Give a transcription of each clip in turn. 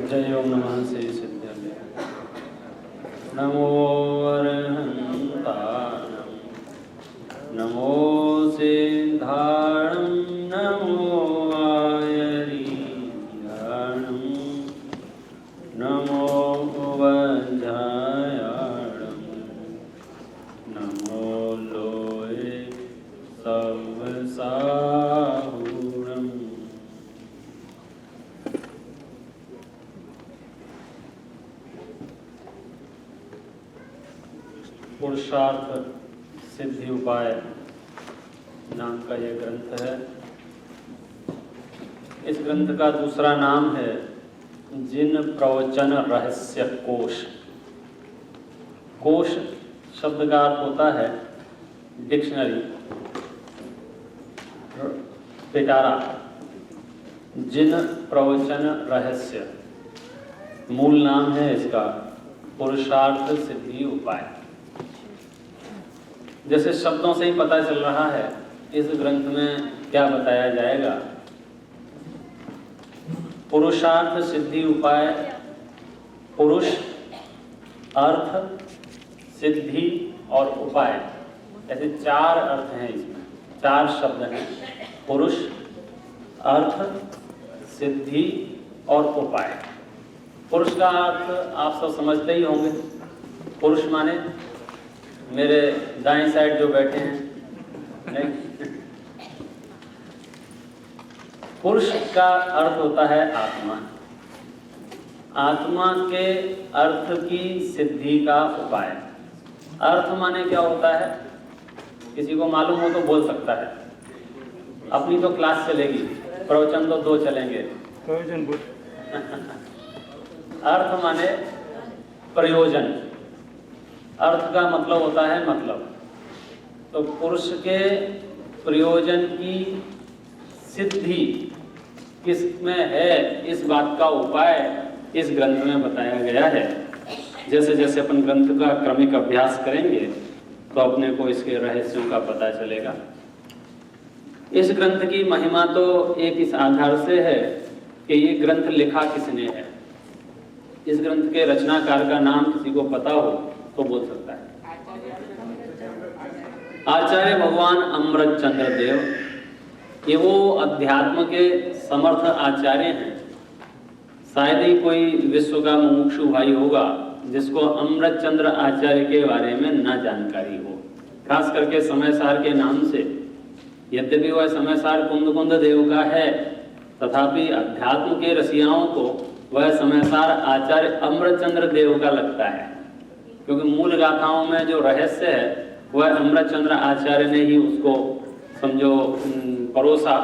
जय ओम नमः श्री सिद्धालय। नमो अरहंताणं नमो सिद्धाणं नमो आयरीयाणं नमो वज्रायाणं नमो लोये सवसाहुणम्। पुरुषार्थ सिद्धि उपाय नाम का यह ग्रंथ है। इस ग्रंथ का दूसरा नाम है जिन प्रवचन रहस्य कोश। कोश शब्द का अर्थ होता है डिक्शनरी, पिटारा। जिन प्रवचन रहस्य मूल नाम है इसका पुरुषार्थ सिद्धि उपाय। जैसे शब्दों से ही पता चल रहा है इस ग्रंथ में क्या बताया जाएगा। पुरुषार्थ सिद्धि उपाय, पुरुष, अर्थ, सिद्धि और उपाय, ऐसे चार अर्थ हैं इसमें, चार शब्द हैं। पुरुष, अर्थ, सिद्धि और उपाय। पुरुष का अर्थ आप सब समझते ही होंगे। पुरुष माने मेरे दाएं साइड जो बैठे हैं, नहीं। पुरुष का अर्थ होता है आत्मा। आत्मा के अर्थ की सिद्धि का उपाय। अर्थ माने क्या होता है, किसी को मालूम हो तो बोल सकता है। अपनी तो क्लास चलेगी, प्रवचन तो 2 चलेंगे। प्रयोजन बोल। अर्थ माने प्रयोजन। अर्थ का मतलब होता है मतलब। तो पुरुष के प्रयोजन की सिद्धि किसमें है, इस बात का उपाय इस ग्रंथ में बताया गया है। जैसे जैसे अपन ग्रंथ का क्रमिक अभ्यास करेंगे तो अपने को इसके रहस्यों का पता चलेगा। इस ग्रंथ की महिमा तो एक इस आधार से है कि ये ग्रंथ लिखा किसने है। इस ग्रंथ के रचनाकार का नाम किसी को पता हो तो बोल सकता है। आचार्य भगवान अमृतचंद्र देव, ये वो अध्यात्म के समर्थ आचार्य हैं। शायद ही कोई विश्व का मुमुक्षु भाई होगा जिसको अमृतचंद्र आचार्य के बारे में न जानकारी हो। खास करके समयसार के नाम से, यद्यपि वह समयसार कुंद देव का है, तथापि अध्यात्म के रसियाओं को वह समयसार आचार्य अमृतचंद्र देव का लगता है, क्योंकि मूल गाथाओं में जो रहस्य है वह अमृतचंद्र आचार्य ने ही उसको समझो परोसा।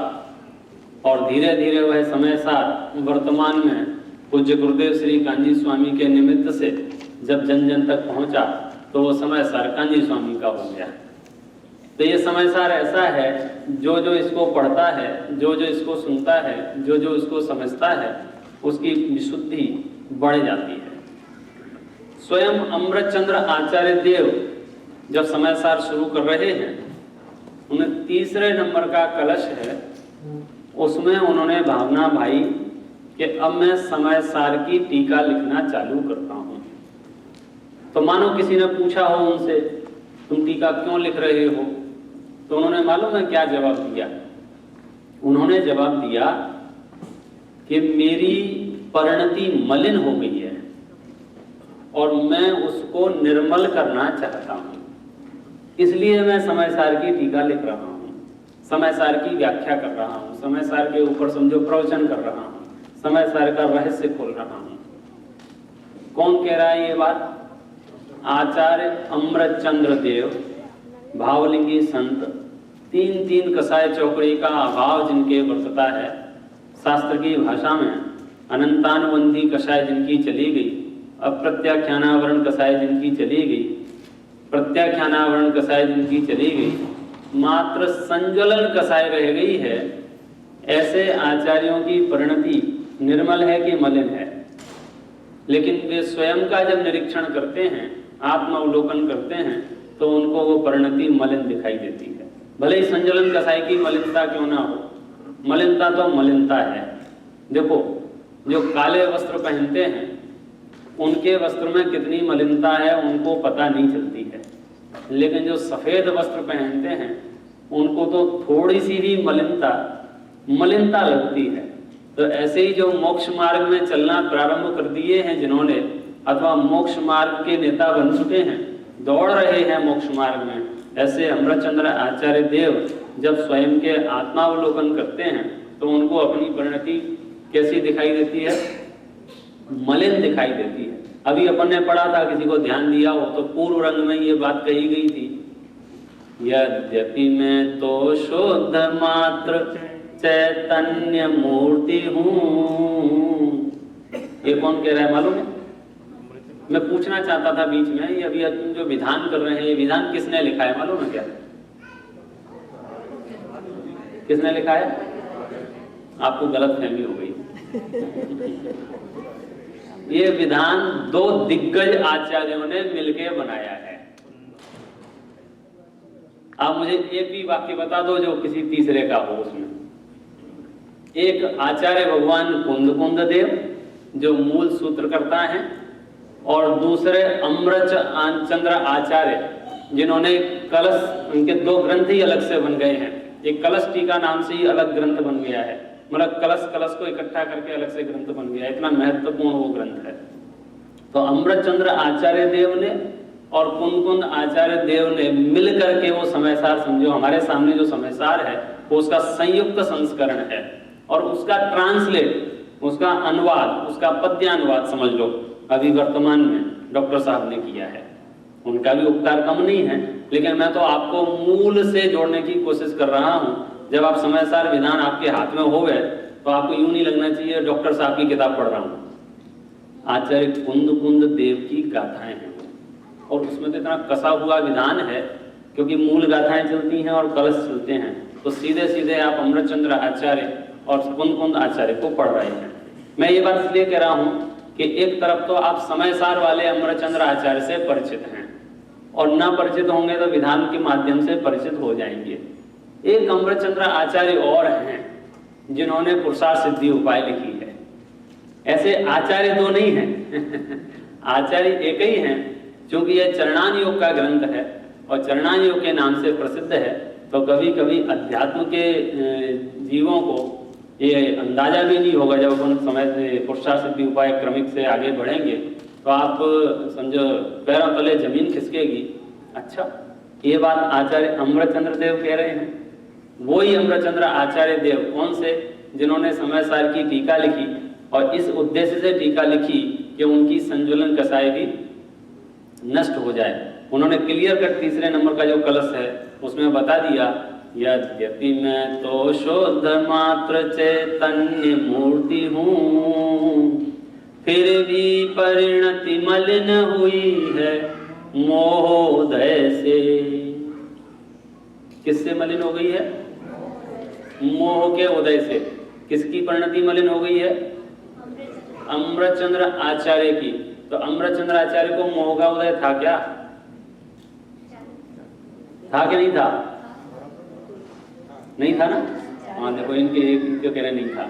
और धीरे धीरे वह समयसार वर्तमान में पूज्य गुरुदेव श्री कांजी स्वामी के निमित्त से जब जन जन तक पहुंचा तो वो समयसार कांजी स्वामी का हो गया। तो ये समयसार ऐसा है, जो जो इसको पढ़ता है, जो जो इसको सुनता है, जो जो इसको समझता है, उसकी विशुद्धि बढ़ जाती है। स्वयं अमृतचंद्र आचार्य देव जब समयसार शुरू कर रहे हैं, उन्हें 3रे नंबर का कलश है, उसमें उन्होंने भावना भाई कि अब मैं समयसार की टीका लिखना चालू करता हूं। तो मानो किसी ने पूछा हो उनसे, तुम टीका क्यों लिख रहे हो, तो उन्होंने मालूम है क्या जवाब दिया। उन्होंने जवाब दिया कि मेरी परिणति मलिन हो गई है और मैं उसको निर्मल करना चाहता हूं, इसलिए मैं समयसार की टीका लिख रहा हूं, समयसार की व्याख्या कर रहा हूं, समयसार के ऊपर समझो प्रवचन कर रहा हूं, समयसार का रहस्य खोल रहा हूं। कौन कह रहा है ये बात? आचार्य अमृतचंद्र देव, भावलिंगी संत। 3 कसाय चौकड़ी का अभाव जिनके बरतता है, शास्त्र की भाषा में अनंतानुबंधी कसाय जिनकी चली गई, अप्रत्याख्यानावरण कसाय जिनकी चली गई, प्रत्याख्यानावरण कसाय जिनकी चली गई, मात्र संज्वलन कसाय रह गई है। ऐसे आचार्यों की परिणति निर्मल है कि मलिन है। लेकिन वे स्वयं का जब निरीक्षण करते हैं, आत्मावलोकन करते हैं, तो उनको वो परिणति मलिन दिखाई देती है। भले ही संज्वलन कसाई की मलिनता क्यों ना हो, मलिनता तो मलिनता है। देखो, जो काले वस्त्र पहनते हैं उनके वस्त्र में कितनी मलिनता है उनको पता नहीं चलती है, लेकिन जो सफेद वस्त्र पहनते हैं उनको तो थोड़ी सी भी मलिनता लगती है। तो ऐसे ही जो मोक्ष मार्ग में चलना प्रारंभ कर दिए हैं जिन्होंने, अथवा मोक्ष मार्ग के नेता बन चुके हैं, दौड़ रहे हैं मोक्ष मार्ग में, ऐसे अमृतचंद्र आचार्य देव जब स्वयं के आत्मावलोकन करते हैं तो उनको अपनी परिणति कैसी दिखाई देती है? मलिन दिखाई देती है। अभी अपन ने पढ़ा था, किसी को ध्यान दिया हो तो पूर्व रंग में ये बात कही गई थी, यद्यपि मैं तो शुद्ध मात्र चैतन्य मूर्ति हूँ। ये कौन कह रहा है मालूम है? मैं पूछना चाहता था बीच में, ये अभी तुम जो विधान कर रहे हैं ये विधान किसने लिखा है मालूम है क्या? किसने लिखा है? आपको गलतफहमी हो गई। ये विधान दो दिग्गज आचार्यों ने मिलकर बनाया है। आप मुझे एक भी वाक्य बता दो जो किसी तीसरे का हो उसमें। एक आचार्य भगवान कुंद देव जो मूल सूत्रकर्ता हैं, और दूसरे अमृतचंद्र आचार्य जिन्होंने कलश, उनके दो ग्रंथ ही अलग से बन गए हैं। एक कलश टीका नाम से ही अलग ग्रंथ बन गया है, मतलब कलश को इकट्ठा करके अलग से ग्रंथ बन गया है, इतना महत्वपूर्ण वो ग्रंथ है। तो अमृतचंद्र आचार्य देव ने और कुंद आचार्य देव ने मिल करके वो समयसार, समझो हमारे सामने जो समयसार है वो उसका संयुक्त संस्करण है, और उसका ट्रांसलेट, उसका अनुवाद, उसका पद्यानुवाद समझ लो अभी वर्तमान में डॉक्टर साहब ने किया है। उनका भी उपकार कम नहीं है, लेकिन मैं तो आपको मूल से जोड़ने की कोशिश कर रहा हूं। जब आप समयसार विधान आपके हाथ में हो गए तो आपको यूं नहीं लगना चाहिए डॉक्टर साहब की किताब पढ़ रहा हूं। आचार्य कुंद देव की गाथाएं हैं, और उसमें तो इतना कसा हुआ विधान है, क्योंकि मूल गाथाएं चलती हैं और कलश चलते हैं, तो सीधे सीधे आप अमृतचंद्र आचार्य और कुंद आचार्य को पढ़ रहे हैं। मैं ये बात इसलिए कह रहा हूं कि एक तरफ तो आप समयसार वाले अमृतचंद्र आचार्य से परिचित हैं, और ना परिचित होंगे तो विधान के माध्यम से परिचित हो जाएंगे। एक अमृतचंद्र आचार्य और हैं जिन्होंने पुरुषार्थ सिद्धि उपाय लिखी है। ऐसे आचार्य दो नहीं हैं आचार्य एक ही हैं, क्योंकि यह चरणान योग का ग्रंथ है और चरणान योग के नाम से प्रसिद्ध है। तो कभी कभी अध्यात्म के जीवों को ये अंदाजा भी नहीं होगा, जब अपन समय से पुरुषार्थ सिद्धि उपाय क्रमिक से आगे बढ़ेंगे तो आप समझो पैरों तले जमीन खिसकेगी। अच्छा, ये बात आचार्य अमृतचंद्र देव कह रहे हैं। वही अमृतचंद्र आचार्य देव कौन से? जिन्होंने समयसार की टीका लिखी, और इस उद्देश्य से टीका लिखी कि उनकी संजुलन कसाई भी नष्ट हो जाए। उन्होंने क्लियर कट तीसरे नंबर का जो कलश है उसमें बता दिया, यद्यपि मैं तो शुद्ध मात्र चैतन्य मूर्ति हूँ, फिर भी परिणति मलिन हुई है मोहोदय से। किससे मलिन हो गई है? मोह के उदय से। किसकी परिणति मलिन हो गई है? अमृतचंद्र आचार्य की। तो अमृतचंद्र आचार्य को मोह का उदय था क्या? था कि नहीं था? नहीं था ना? हाँ देखो, इनके कह रहे नहीं था।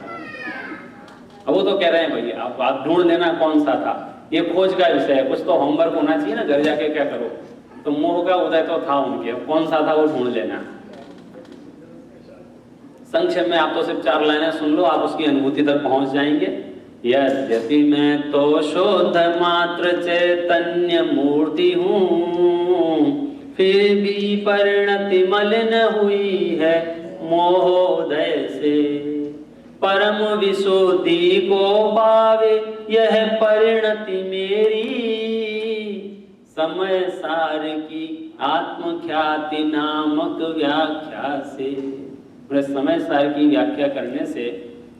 अब वो तो कह रहे हैं भैया आप ढूंढ लेना कौन सा था, ये खोज का विषय है, कुछ तो होमवर्क होना चाहिए ना, घर जाके क्या करो। तो मोह का उदय तो था उनके, कौन सा था वो ढूंढ लेना। संक्षेप में आप तो सिर्फ 4 लाइनें सुन लो, आप उसकी अनुभूति तक पहुंच जाएंगे। यद्यपि मैं तो शुद्ध मात्र चैतन्य मूर्ति हूँ, फिर भी परिणति मलिन हुई है मोहोदय से। परम विशुद्धि को पावे यह परिणति मेरी, समय सार की आत्मख्याति नामक व्याख्या से। समय सार की व्याख्या करने से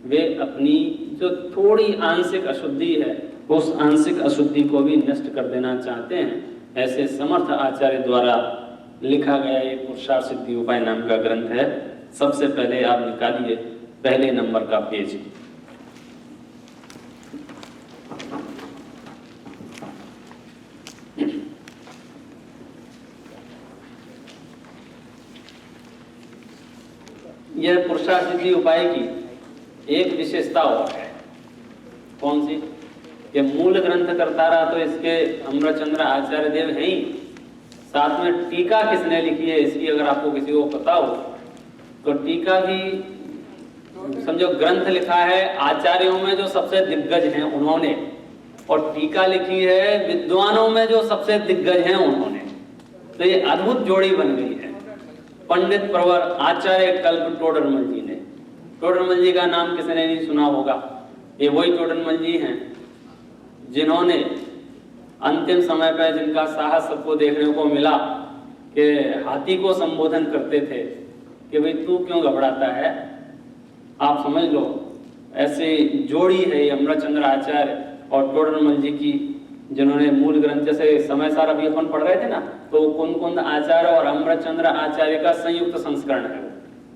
वे अपनी जो थोड़ी आंशिक अशुद्धि है उस आंशिक अशुद्धि को भी नष्ट कर देना चाहते हैं। ऐसे समर्थ आचार्य द्वारा लिखा गया एक पुरुषार्थ सिद्धि उपाय नाम का ग्रंथ है। सबसे पहले आप निकालिए पहले नंबर का पेज। यह पुरुषार्थ सिद्धि उपाय की एक विशेषता और है। कौन सी? ये मूल ग्रंथ करता रहा तो इसके अमृतचंद्र आचार्य देव है ही, साथ में टीका किसने लिखी है इसकी अगर आपको किसी को पता हो तो टीका भी समझो ग्रंथ लिखा है आचार्यों में जो सबसे दिग्गज हैं उन्होंने, और टीका लिखी है विद्वानों में जो सबसे दिग्गज हैं उन्होंने। तो ये अद्भुत जोड़ी बन गई है। पंडित प्रवर आचार्य कल्प टोडरमल जी ने। टोडरमल जी का नाम किसी ने नहीं सुना होगा। ये वही टोडरमल जी हैं जिन्होंने अंतिम समय पर जिनका साहस सबको देखने को मिला कि हाथी को संबोधन करते थे कि भाई तू क्यों घबराता है। आप समझ लो ऐसी जोड़ी है ये अमृतचंद्र आचार्य और टोडरमल जी की, जिन्होंने मूल ग्रंथ जैसे समय सार अभी अपन पढ़ रहे थे ना, तो कुंद आचार्य और अमृतचंद्र आचार्य का संयुक्त संस्करण है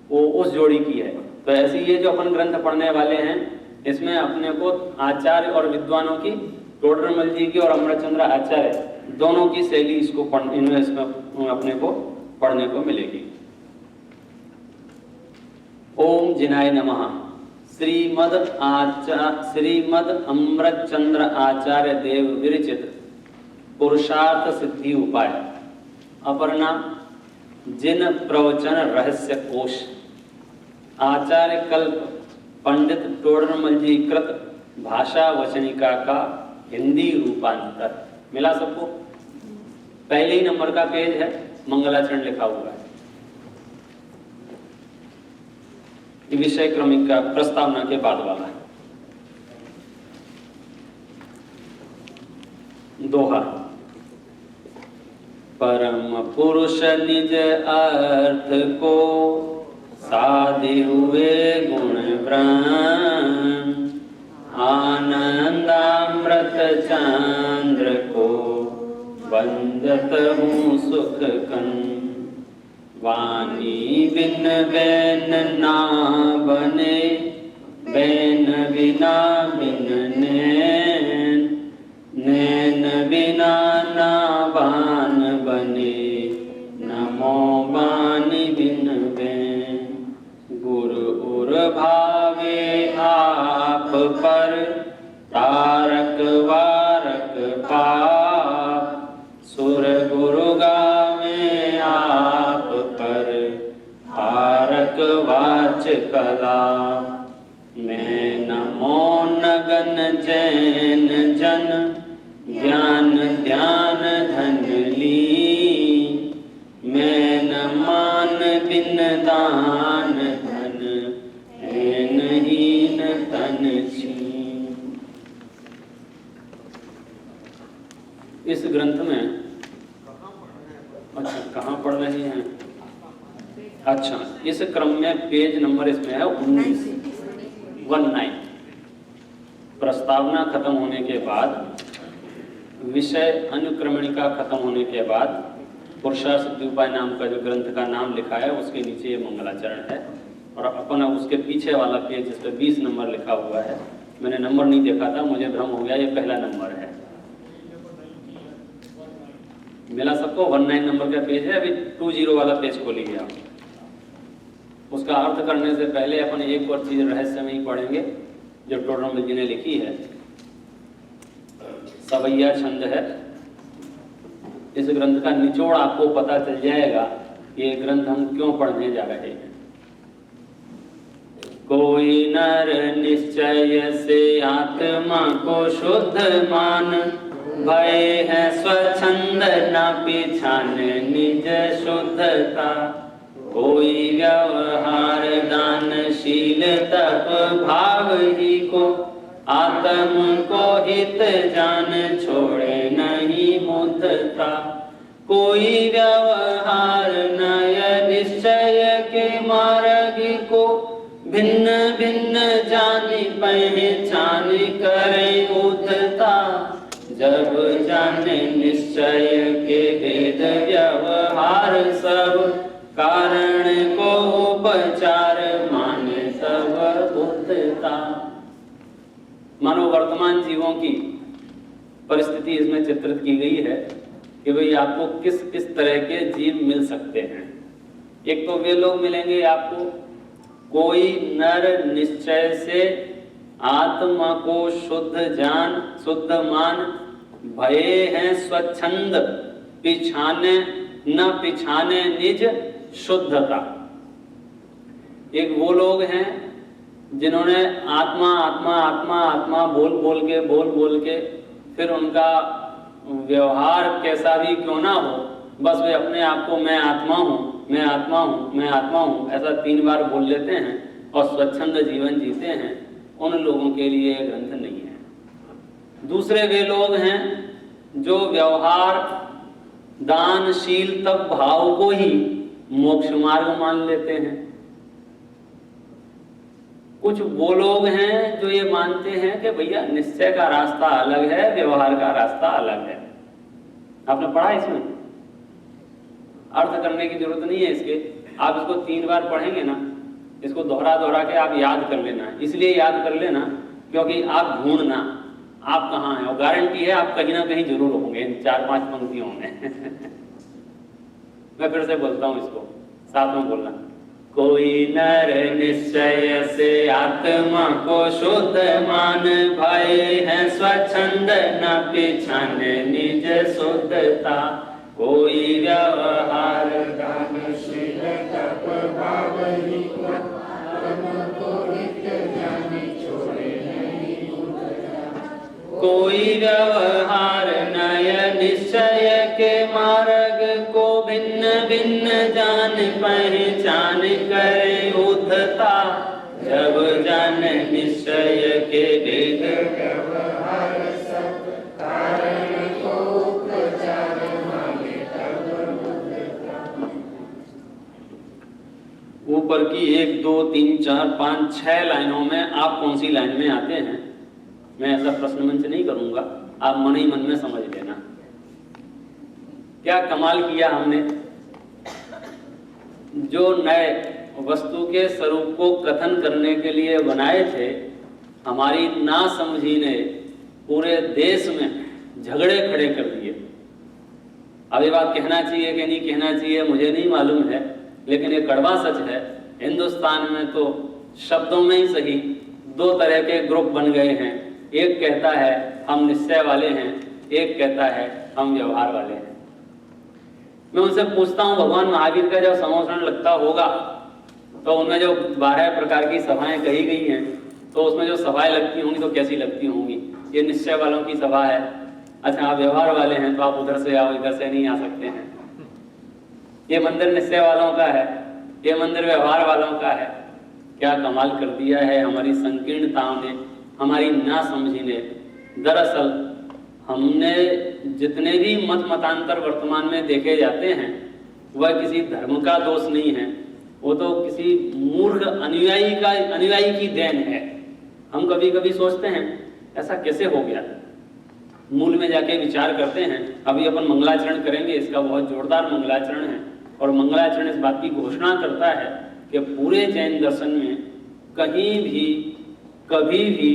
वो उस जोड़ी की है। तो ऐसे ये जो अपन ग्रंथ पढ़ने वाले हैं इसमें अपने को आचार्य और विद्वानों की, टोडरमल जी की और अमृतचंद्र आचार्य दोनों की शैली इसको इसमें अपने को पढ़ने को मिलेगी। ओम जिनाय नमः। श्रीमद अमृतचंद्र आचार्य देव विरचित पुरुषार्थ सिद्धि उपाय, अपर नाम जिन प्रवचन रहस्य कोश, आचार्य कल्प पंडित टोडरमल जी कृत भाषा वचनिका का हिंदी रूपांतर। मिला सबको? पहले ही नंबर का पेज है, मंगलाचरण लिखा हुआ है। विषय क्रमिक का प्रस्तावना के बाद वाला है। दोहा। परम पुरुष निज अर्थ को साधे हुए गुण ब्रह्म, आनंदामृत चंद्र को वंदत हूँ सुख कन। वाणी बिन बैन ना बने, बैन बिना बिन नैन, नैन बिना ना बान बने, नमो बानी बिन बैन। गुरु उर भावे आप पर, तारक वारक पाप, सुर गुरु गावे आप पर, तारक वाच कला। मैं नमो नगन जैन जन, ज्ञान ध्यान धन ली। मैं न मान बिन दान धन, ऐन हीन तन छीन। इस ग्रंथ में अच्छा कहाँ पढ़ रहे हैं? अच्छा, इस क्रम में पेज नंबर इसमें है 19। प्रस्तावना खत्म होने के बाद, विषय अनुक्रमणिका खत्म होने के बाद, पुरुषार्थ सिद्धि उपाय नाम का जो ग्रंथ का नाम लिखा है उसके नीचे ये मंगलाचरण है। और अपन उसके पीछे वाला पेज जिस पर 20 नंबर लिखा हुआ है, मैंने नंबर नहीं देखा था, मुझे भ्रम हो गया, ये पहला नंबर है। मिला सबको? 19 नंबर का पेज है। अभी 20 वाला पेज खोलिए आप। उसका अर्थ करने से पहले अपन एक और चीज रहस्य में ही पढ़ेंगे जो टोडरमल जी ने लिखी है। सवैया छंद है। इस ग्रंथ का निचोड़ आपको पता चल जाएगा ये ग्रंथ हम क्यों पढ़ने जा रहे हैं। कोई नर निश्चय से आत्मा को शुद्ध मान, भय है स्वच्छंद न पिछान निज शुद्धता। कोई व्यवहार दानशील तप भाव ही को, आत्म को हित जान छोड़े नहीं मुद्धता। कोई व्यवहार नय निश्चय के मार्ग को, भिन्न भिन्न जानी पहचान करे उद्धता। जब जाने निश्चय के भेद व्यवहार सब, कारण को उपचार माने सब उद्धता। मानो वर्तमान जीवों की परिस्थिति इसमें चित्रित की गई है कि भाई आपको किस किस तरह के जीव मिल सकते हैं। एक तो वे लोग मिलेंगे आपको, कोई नर निश्चय से आत्मा को शुद्ध मान, भये हैं स्वच्छंद, पिछाने न पिछाने निज शुद्धता। एक वो लोग हैं जिन्होंने आत्मा आत्मा आत्मा आत्मा बोल बोल के फिर उनका व्यवहार कैसा भी क्यों ना हो, बस वे अपने आप को मैं आत्मा हूँ, मैं आत्मा हूँ, मैं आत्मा हूँ ऐसा 3 बार बोल लेते हैं और स्वच्छंद जीवन जीते हैं। उन लोगों के लिए ग्रंथ नहीं है। दूसरे वे लोग हैं जो व्यवहार दानशील तब भाव को ही मोक्ष मार्ग मान लेते हैं। कुछ वो लोग हैं जो ये मानते हैं कि भैया निश्चय का रास्ता अलग है, व्यवहार का रास्ता अलग है। आपने पढ़ा इसमें, अर्थ करने की जरूरत नहीं है इसके, आप इसको 3 बार पढ़ेंगे ना, इसको दोहरा के आप याद कर लेना। इसलिए याद कर लेना क्योंकि आप ढूंढना आप कहाँ हैं, और गारंटी है आप कहीं ना कहीं जरूर होंगे इन 4-5 पंक्तियों में। मैं फिर से बोलता हूँ, इसको साथ में बोलना। कोई नर निश्चय से आत्मा को शुद्ध मान, भय है स्वच्छंद न पिछाने निज शुद्धता। कोई व्यवहार दानशील तप भाव ही को, कोई व्यवहार नय निश्चय के मार्ग को भिन्न भिन्न जान पहचान करे उद्धता। जब जान निश्चय के भेद व्यवहार सब कारण को उपचार माने तब बुद्धता। ऊपर की 1 2 3 4 5 6 लाइनों में आप कौन सी लाइन में आते हैं, मैं ऐसा प्रश्न मंच नहीं करूंगा, आप मन ही मन में समझ लेना। क्या कमाल किया हमने, जो नए वस्तु के स्वरूप को कथन करने के लिए बनाए थे, हमारी नासमझी ने पूरे देश में झगड़े खड़े कर दिए। अब ये बात कहना चाहिए कि नहीं कहना चाहिए मुझे नहीं मालूम है, लेकिन ये कड़वा सच है। हिंदुस्तान में तो शब्दों में ही सही 2 तरह के ग्रुप बन गए हैं। एक कहता है हम निश्चय वाले हैं, एक कहता है हम व्यवहार वाले हैं। मैं उनसे पूछता हूँ, भगवान महावीर का जब समोसरण लगता होगा तो उनमें जो 12 प्रकार की सभाएं कही गई हैं, तो उसमें जो सभाएं लगती होंगी तो कैसी लगती होंगी? ये निश्चय वालों की सभा है, अच्छा आप व्यवहार वाले हैं तो आप उधर से आओ, इधर से नहीं आ सकते हैं। ये मंदिर निश्चय वालों का है, ये मंदिर व्यवहार वालों का है। क्या कमाल कर दिया है हमारी संकीर्णताओं ने, हमारी नासमझी ने। दरअसल हमने जितने भी मतांतर वर्तमान में देखे जाते हैं वह किसी धर्म का दोष नहीं है, वो तो किसी मूर्ख अनुयायी की देन है। हम कभी कभी सोचते हैं ऐसा कैसे हो गया, मूल में जाके विचार करते हैं। अभी अपन मंगलाचरण करेंगे, इसका बहुत जोरदार मंगलाचरण है, और मंगलाचरण इस बात की घोषणा करता है कि पूरे जैन दर्शन में कहीं भी कभी भी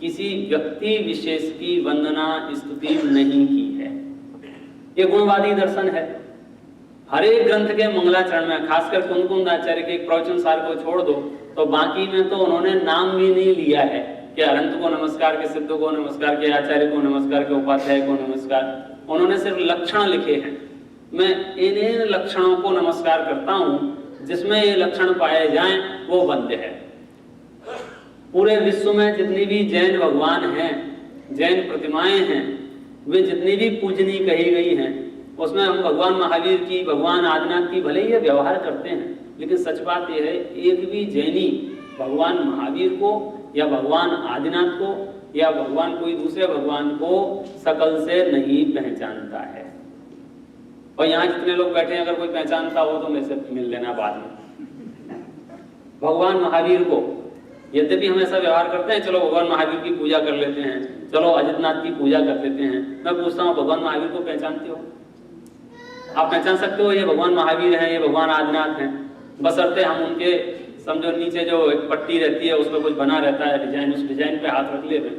किसी व्यक्ति विशेष की वंदना स्तुति नहीं की है। ये गुणवादी दर्शन है। हर एक ग्रंथ के मंगलाचरण में, खासकर कुंद आचार्य के एक प्रवचन सार को छोड़ दो तो बाकी में तो उन्होंने नाम भी नहीं लिया है कि अनंत को नमस्कार, के सिद्ध को नमस्कार, के आचार्य को नमस्कार, के उपाध्याय को नमस्कार। उन्होंने सिर्फ लक्षण लिखे हैं। मैं इन लक्षणों को नमस्कार करता हूं, जिसमें ये लक्षण पाए जाएं वो वंद्य है। पूरे विश्व में जितनी भी जैन भगवान हैं, जैन प्रतिमाएं हैं, वे जितनी भी पूजनीय कही गई हैं, उसमें हम भगवान महावीर की, भगवान आदिनाथ की भले ही व्यवहार करते हैं, लेकिन सच बात यह है एक भी जैनी भगवान महावीर को या भगवान आदिनाथ को या भगवान कोई दूसरे भगवान को शकल से नहीं पहचानता है। और यहाँ जितने लोग बैठे हैं, अगर कोई पहचानता हो तो मेरे से मिल लेना बाद में। भगवान महावीर को यद्यपि हम ऐसा व्यवहार करते हैं, चलो भगवान महावीर की पूजा कर लेते हैं, चलो अजितनाथ की पूजा कर लेते हैं। मैं पूछता हूँ भगवान महावीर को पहचानते हो? आप पहचान सकते हो ये भगवान महावीर हैं, ये भगवान आदिनाथ हैं? बशर्ते हम उनके समझो नीचे जो एक पट्टी रहती है उस पर कुछ बना रहता है डिजाइन, उस डिजाइन पे हाथ रख लेते,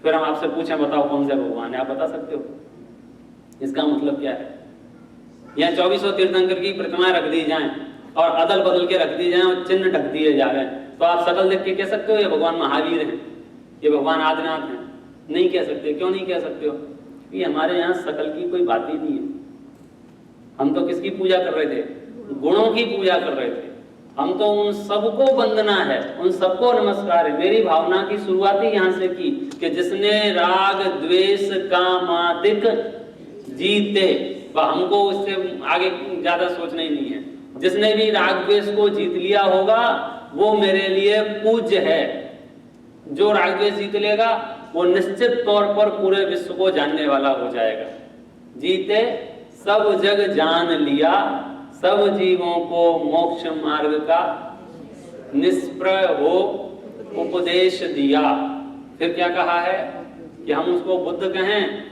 फिर हम आपसे पूछें बताओ कौन से भगवान है, आप बता सकते हो? इसका मतलब क्या है? यहाँ 2400 तीर्थंकर की प्रतिमाएं रख दी जाएं और अदल बदल के रख दी जाएं और चिन्ह ढक दिए जा रहे हैं, तो आप शकल देख के कह सकते हो ये भगवान महावीर हैं? ये भगवान आदिनाथ हैं, नहीं कह सकते। क्यों नहीं कह सकते हो? कि हमारे यहाँ सकल की कोई बात ही नहीं है। हम तो किसकी पूजा कर रहे थे? गुणों की पूजा कर रहे थे। हम तो उन सबको वंदना है, उन सबको नमस्कार है। मेरी भावना की शुरुआत ही यहाँ से की कि जिसने राग द्वेष कामादिक जीते, हमको उससे आगे ज्यादा सोचना ही नहीं है। जिसने भी राग द्वेष को जीत लिया होगा वो मेरे लिए पूज्य है। जो राग द्वेष जीत लेगा वो निश्चित तौर पर पूरे विश्व को जानने वाला हो जाएगा। जीते सब जग जान लिया, सब जीवों को मोक्ष मार्ग का निष्प्रय हो उपदेश दिया। फिर क्या कहा है कि हम उसको बुद्ध कहें,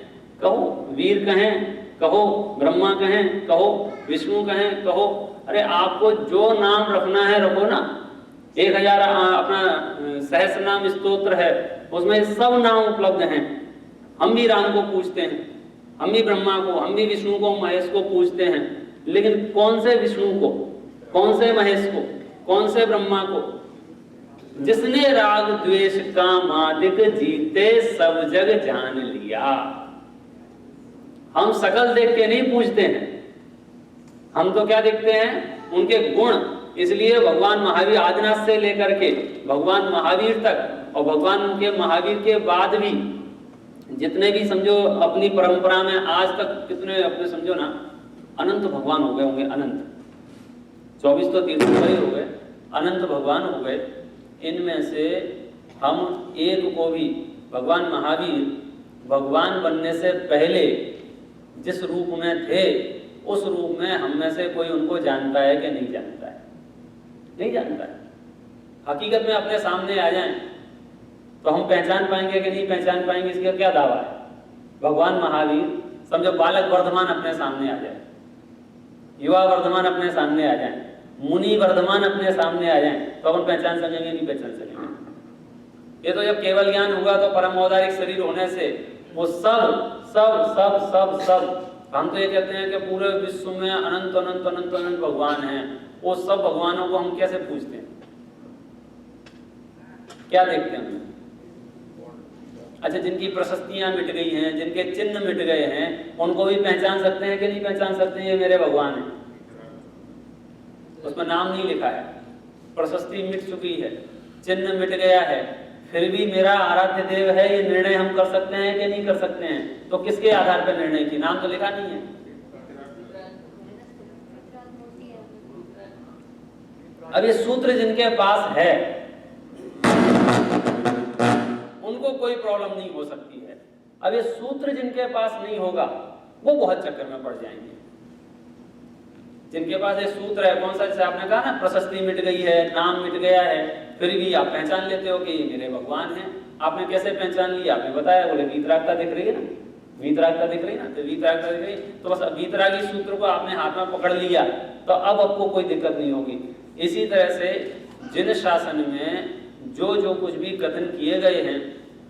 कहो, वीर कहें, कहो, ब्रह्मा कहें, कहो, विष्णु कहें, कहो। अरे आपको जो नाम रखना है रखो ना। 1000 अपना सहस्र नाम स्तोत्र है, उसमें सब नाम उपलब्ध हैं। हम भी राम को पूछते हैं, हम भी ब्रह्मा को, हम भी विष्णु को, महेश को पूछते हैं। लेकिन कौन से विष्णु को, कौन से महेश को, कौन से ब्रह्मा को? जिसने राग द्वेष कामादिक जीते सब जग जान लिया। हम शकल देख के नहीं पूछते हैं, हम तो क्या देखते हैं? उनके गुण। इसलिए भगवान महावीर आदिनाथ से लेकर के भगवान महावीर तक, और भगवान के महावीर के बाद भी जितने भी समझो अपनी परंपरा में आज तक कितने अपने समझो ना अनंत भगवान हो गए होंगे। अनंत 24 तो तीर्थंकर ही हो गए, अनंत भगवान हो गए। इनमें से हम एक को भी भगवान महावीर भगवान बनने से पहले जिस रूप में थे उस रूप में हम में से कोई उनको जानता है कि नहीं जानता है? नहीं जानता है। हकीकत में अपने सामने आ जाएं तो हम पहचान पाएंगे कि नहीं पहचान पाएंगे, इसका क्या दावा है? भगवान महावीर समझो बालक वर्धमान अपने सामने आ जाए, युवा वर्धमान अपने सामने आ जाए, मुनि वर्धमान अपने सामने आ जाए, तो अपन पहचान सकेंगे नहीं पहचान सकेंगे? ये तो जब केवल ज्ञान होगा तो परम औदारिक शरीर होने से वो सब सब सब सब सब हम तो ये कहते हैं कि पूरे विश्व में अनंत अनंत अनंत अनंत भगवान हैं। वो सब भगवानों को हम कैसे पूछते हैं? क्या देखते हैं हम? अच्छा, जिनकी प्रशस्तियां मिट गई हैं, जिनके चिन्ह मिट गए हैं, उनको भी पहचान सकते हैं कि नहीं पहचान सकते हैं? ये मेरे भगवान हैं, उसमें नाम नहीं लिखा है, प्रशस्ति मिट चुकी है, चिन्ह मिट गया है, फिर भी मेरा आराध्य देव है, ये निर्णय हम कर सकते हैं कि नहीं कर सकते हैं? तो किसके आधार पर निर्णय की? नाम तो लिखा नहीं है। अब ये सूत्र जिनके पास है उनको कोई प्रॉब्लम नहीं हो सकती है। अब ये सूत्र जिनके पास नहीं होगा वो बहुत चक्कर में पड़ जाएंगे। जिनके पास ये सूत्र है, कौन सा, जैसे आपने कहा ना प्रशस्ति मिट गई है, नाम मिट गया है, फिर भी आप पहचान लेते हो कि ये मेरे भगवान हैं। आपने कैसे पहचान लिया? आपने बताया, बोले वीतरागता दिख रही है ना, वीतरागता दिख रही है ना, तो वीतरागता दिख रही, तो बस वीतरागी सूत्र को आपने हाथ में पकड़ लिया तो अब आपको कोई दिक्कत नहीं होगी। इसी तरह से जिन शासन में जो जो कुछ भी कथन किए गए हैं,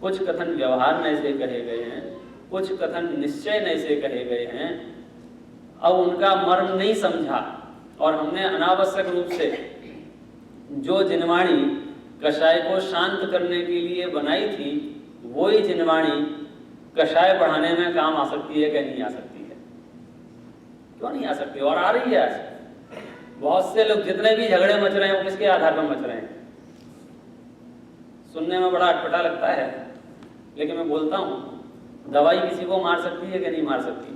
कुछ कथन व्यवहार में से कहे गए हैं, कुछ कथन निश्चय नहीं से कहे गए हैं, अब उनका मर्म नहीं समझा और हमने अनावश्यक रूप से जो जिनवाणी कषाय को शांत करने के लिए बनाई थी, वही जिनवाणी कषाय बढ़ाने में काम आ सकती है कि नहीं आ सकती है? क्यों नहीं आ सकती? और आ रही है आज। बहुत से लोग जितने भी झगड़े मच रहे हैं वो किसके आधार पर मच रहे हैं? सुनने में बड़ा अटपटा लगता है, लेकिन मैं बोलता हूं, दवाई किसी को मार सकती है कि नहीं मार सकती?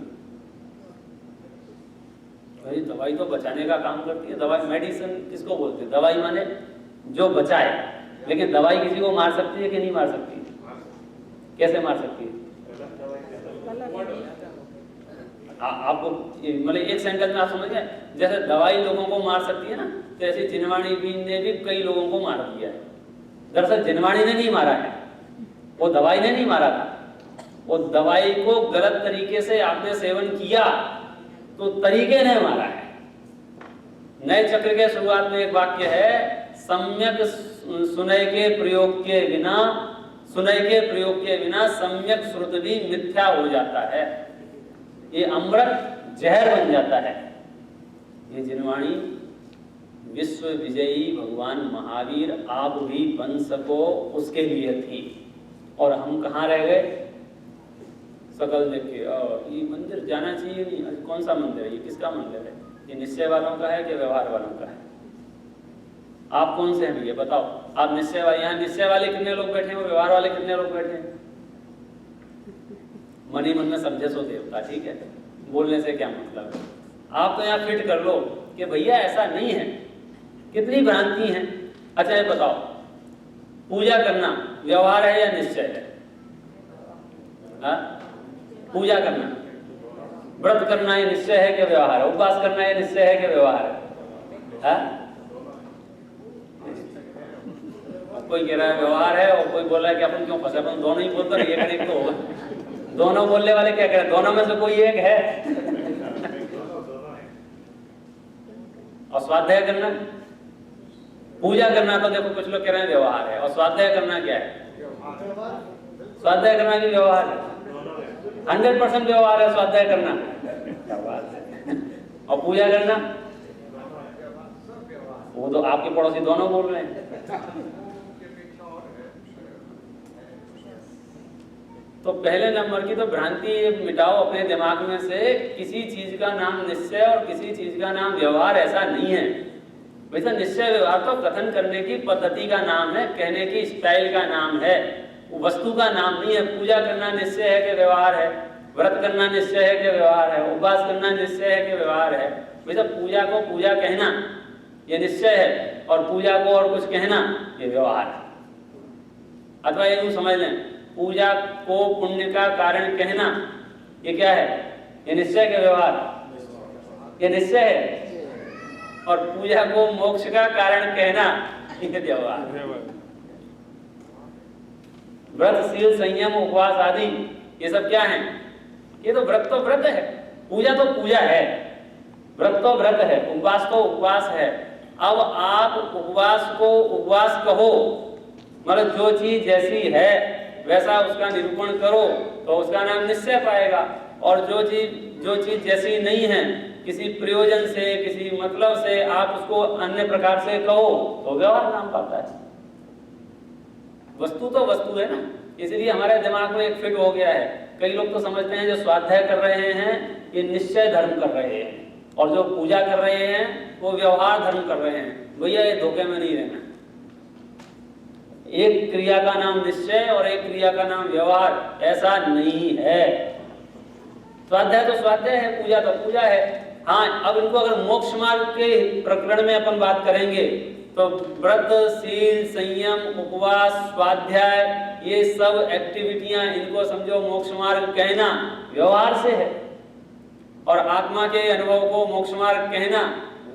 भाई दवाई तो बचाने का काम करती है। दवाई, मेडिसिन किसको बोलते हैं? दवाई माने जो बचाए। लेकिन दवाई किसी को मार सकती है कि नहीं मार सकती? कैसे मार सकती है? आपको मतलब एक सेंटेंस में आप समझ गए? जैसे दवाई लोगों को मार सकती है ना, तो ऐसे जिनवाणी भी ने भी कई लोगों को मार दिया है। दरअसल जिनवाणी ने नहीं मारा है, वो दवाई ने नहीं मारा था। वो दवाई को गलत तरीके से आपने सेवन किया तो तरीके ने मारा है। नए चक्र के शुरुआत में एक वाक्य है, सम्यक सुनय के प्रयोग के बिना, सुनय के प्रयोग के बिना सम्यक श्रुत भी मिथ्या हो जाता है। ये अमृत जहर बन जाता है। ये जिनवाणी विश्व विजयी भगवान महावीर आप भी बन सको उसके लिए थी। और हम कहाँ रह गए? सकल देख के ये मंदिर जाना चाहिए नहीं, कौन सा मंदिर है ये, किसका मंदिर है, ये निश्चय वालों का है कि व्यवहार वालों का है? आप कौन से हैं भैया बताओ? आप निश्चय वाले, यहाँ निश्चय वाले कितने लोग बैठे हैं और व्यवहार वाले कितने लोग बैठे हैं? मन ही मन में समझे सो देवता, ठीक है, बोलने से क्या मतलब है? आप तो यहाँ फिट कर लो कि भैया ऐसा नहीं है, कितनी भ्रांति है। अच्छा ये बताओ, पूजा करना व्यवहार है या निश्चय है? पूजा करना, व्रत करना ये निश्चय है कि व्यवहार है? उपवास करना ये निश्चय है कि व्यवहार है? कोई कह रहा है व्यवहार है और कोई बोल रहा है कि अपन क्यों फंसे, अपन दोनों ही बोलते रहिए, एक तो होगा। दोनों बोलने वाले क्या कह रहे हैं? दोनों में से कोई एक है। और स्वाध्याय करना, पूजा करना तो देखो कुछ लोग कह रहे हैं व्यवहार है, और स्वाध्याय करना क्या है? स्वाध्याय करना भी व्यवहार है, 100% व्यवहार है स्वाध्याय करना। क्या बात है। और पूजा करना, वो तो आपके पड़ोसी दोनों बोल रहे हैं। तो पहले नंबर की तो भ्रांति मिटाओ अपने दिमाग में से, किसी चीज का नाम निश्चय और किसी चीज का नाम व्यवहार ऐसा नहीं है। वैसा निश्चय व्यवहार तो कथन करने की पद्धति का नाम है, कहने की स्टाइल का नाम है, वस्तु का नाम नहीं है। पूजा करना निश्चय है कि व्यवहार है? व्रत करना निश्चय है कि व्यवहार है? उपवास करना निश्चय है कि व्यवहार है? वैसा पूजा को पूजा कहना ये निश्चय है, और पूजा को और कुछ कहना ये व्यवहार है। अथवा ये समझ लें, पूजा को पुण्य का कारण कहना ये क्या है? ये निश्चय के व्यवहार? ये निश्चय है। और पूजा को मोक्ष का कारण कहना ये व्यवहार। व्रत, शील, संयम, उपवास आदि ये सब क्या है? ये तो व्रत तो व्रत है, पूजा तो पूजा है, व्रत तो व्रत है, उपवास तो उपवास है। अब आप उपवास को उपवास कहो, मतलब जो चीज जैसी है वैसा उसका निरूपण करो तो उसका नाम निश्चय पाएगा। और जो चीज जैसी नहीं है, किसी प्रयोजन से, किसी मतलब से आप उसको अन्य प्रकार से कहो तो व्यवहार नाम पाता है। वस्तु तो वस्तु है ना, इसलिए हमारे दिमाग में एक फिट हो गया है। कई लोग तो समझते हैं जो स्वाध्याय कर रहे हैं ये निश्चय धर्म कर रहे हैं, और जो पूजा कर रहे हैं वो व्यवहार धर्म कर रहे हैं। भैया ये धोखे में नहीं रहना। एक क्रिया का नाम निश्चय और एक क्रिया का नाम व्यवहार ऐसा नहीं है। स्वाध्याय तो स्वाध्याय है, पूजा तो पूजा है। हाँ, अब इनको अगर मोक्ष मार्ग के प्रकरण में अपन बात करेंगे तो व्रत, शील, संयम, उपवास, स्वाध्याय ये सब एक्टिविटियां इनको समझो मोक्ष मार्ग कहना व्यवहार से है, और आत्मा के अनुभव को मोक्ष मार्ग कहना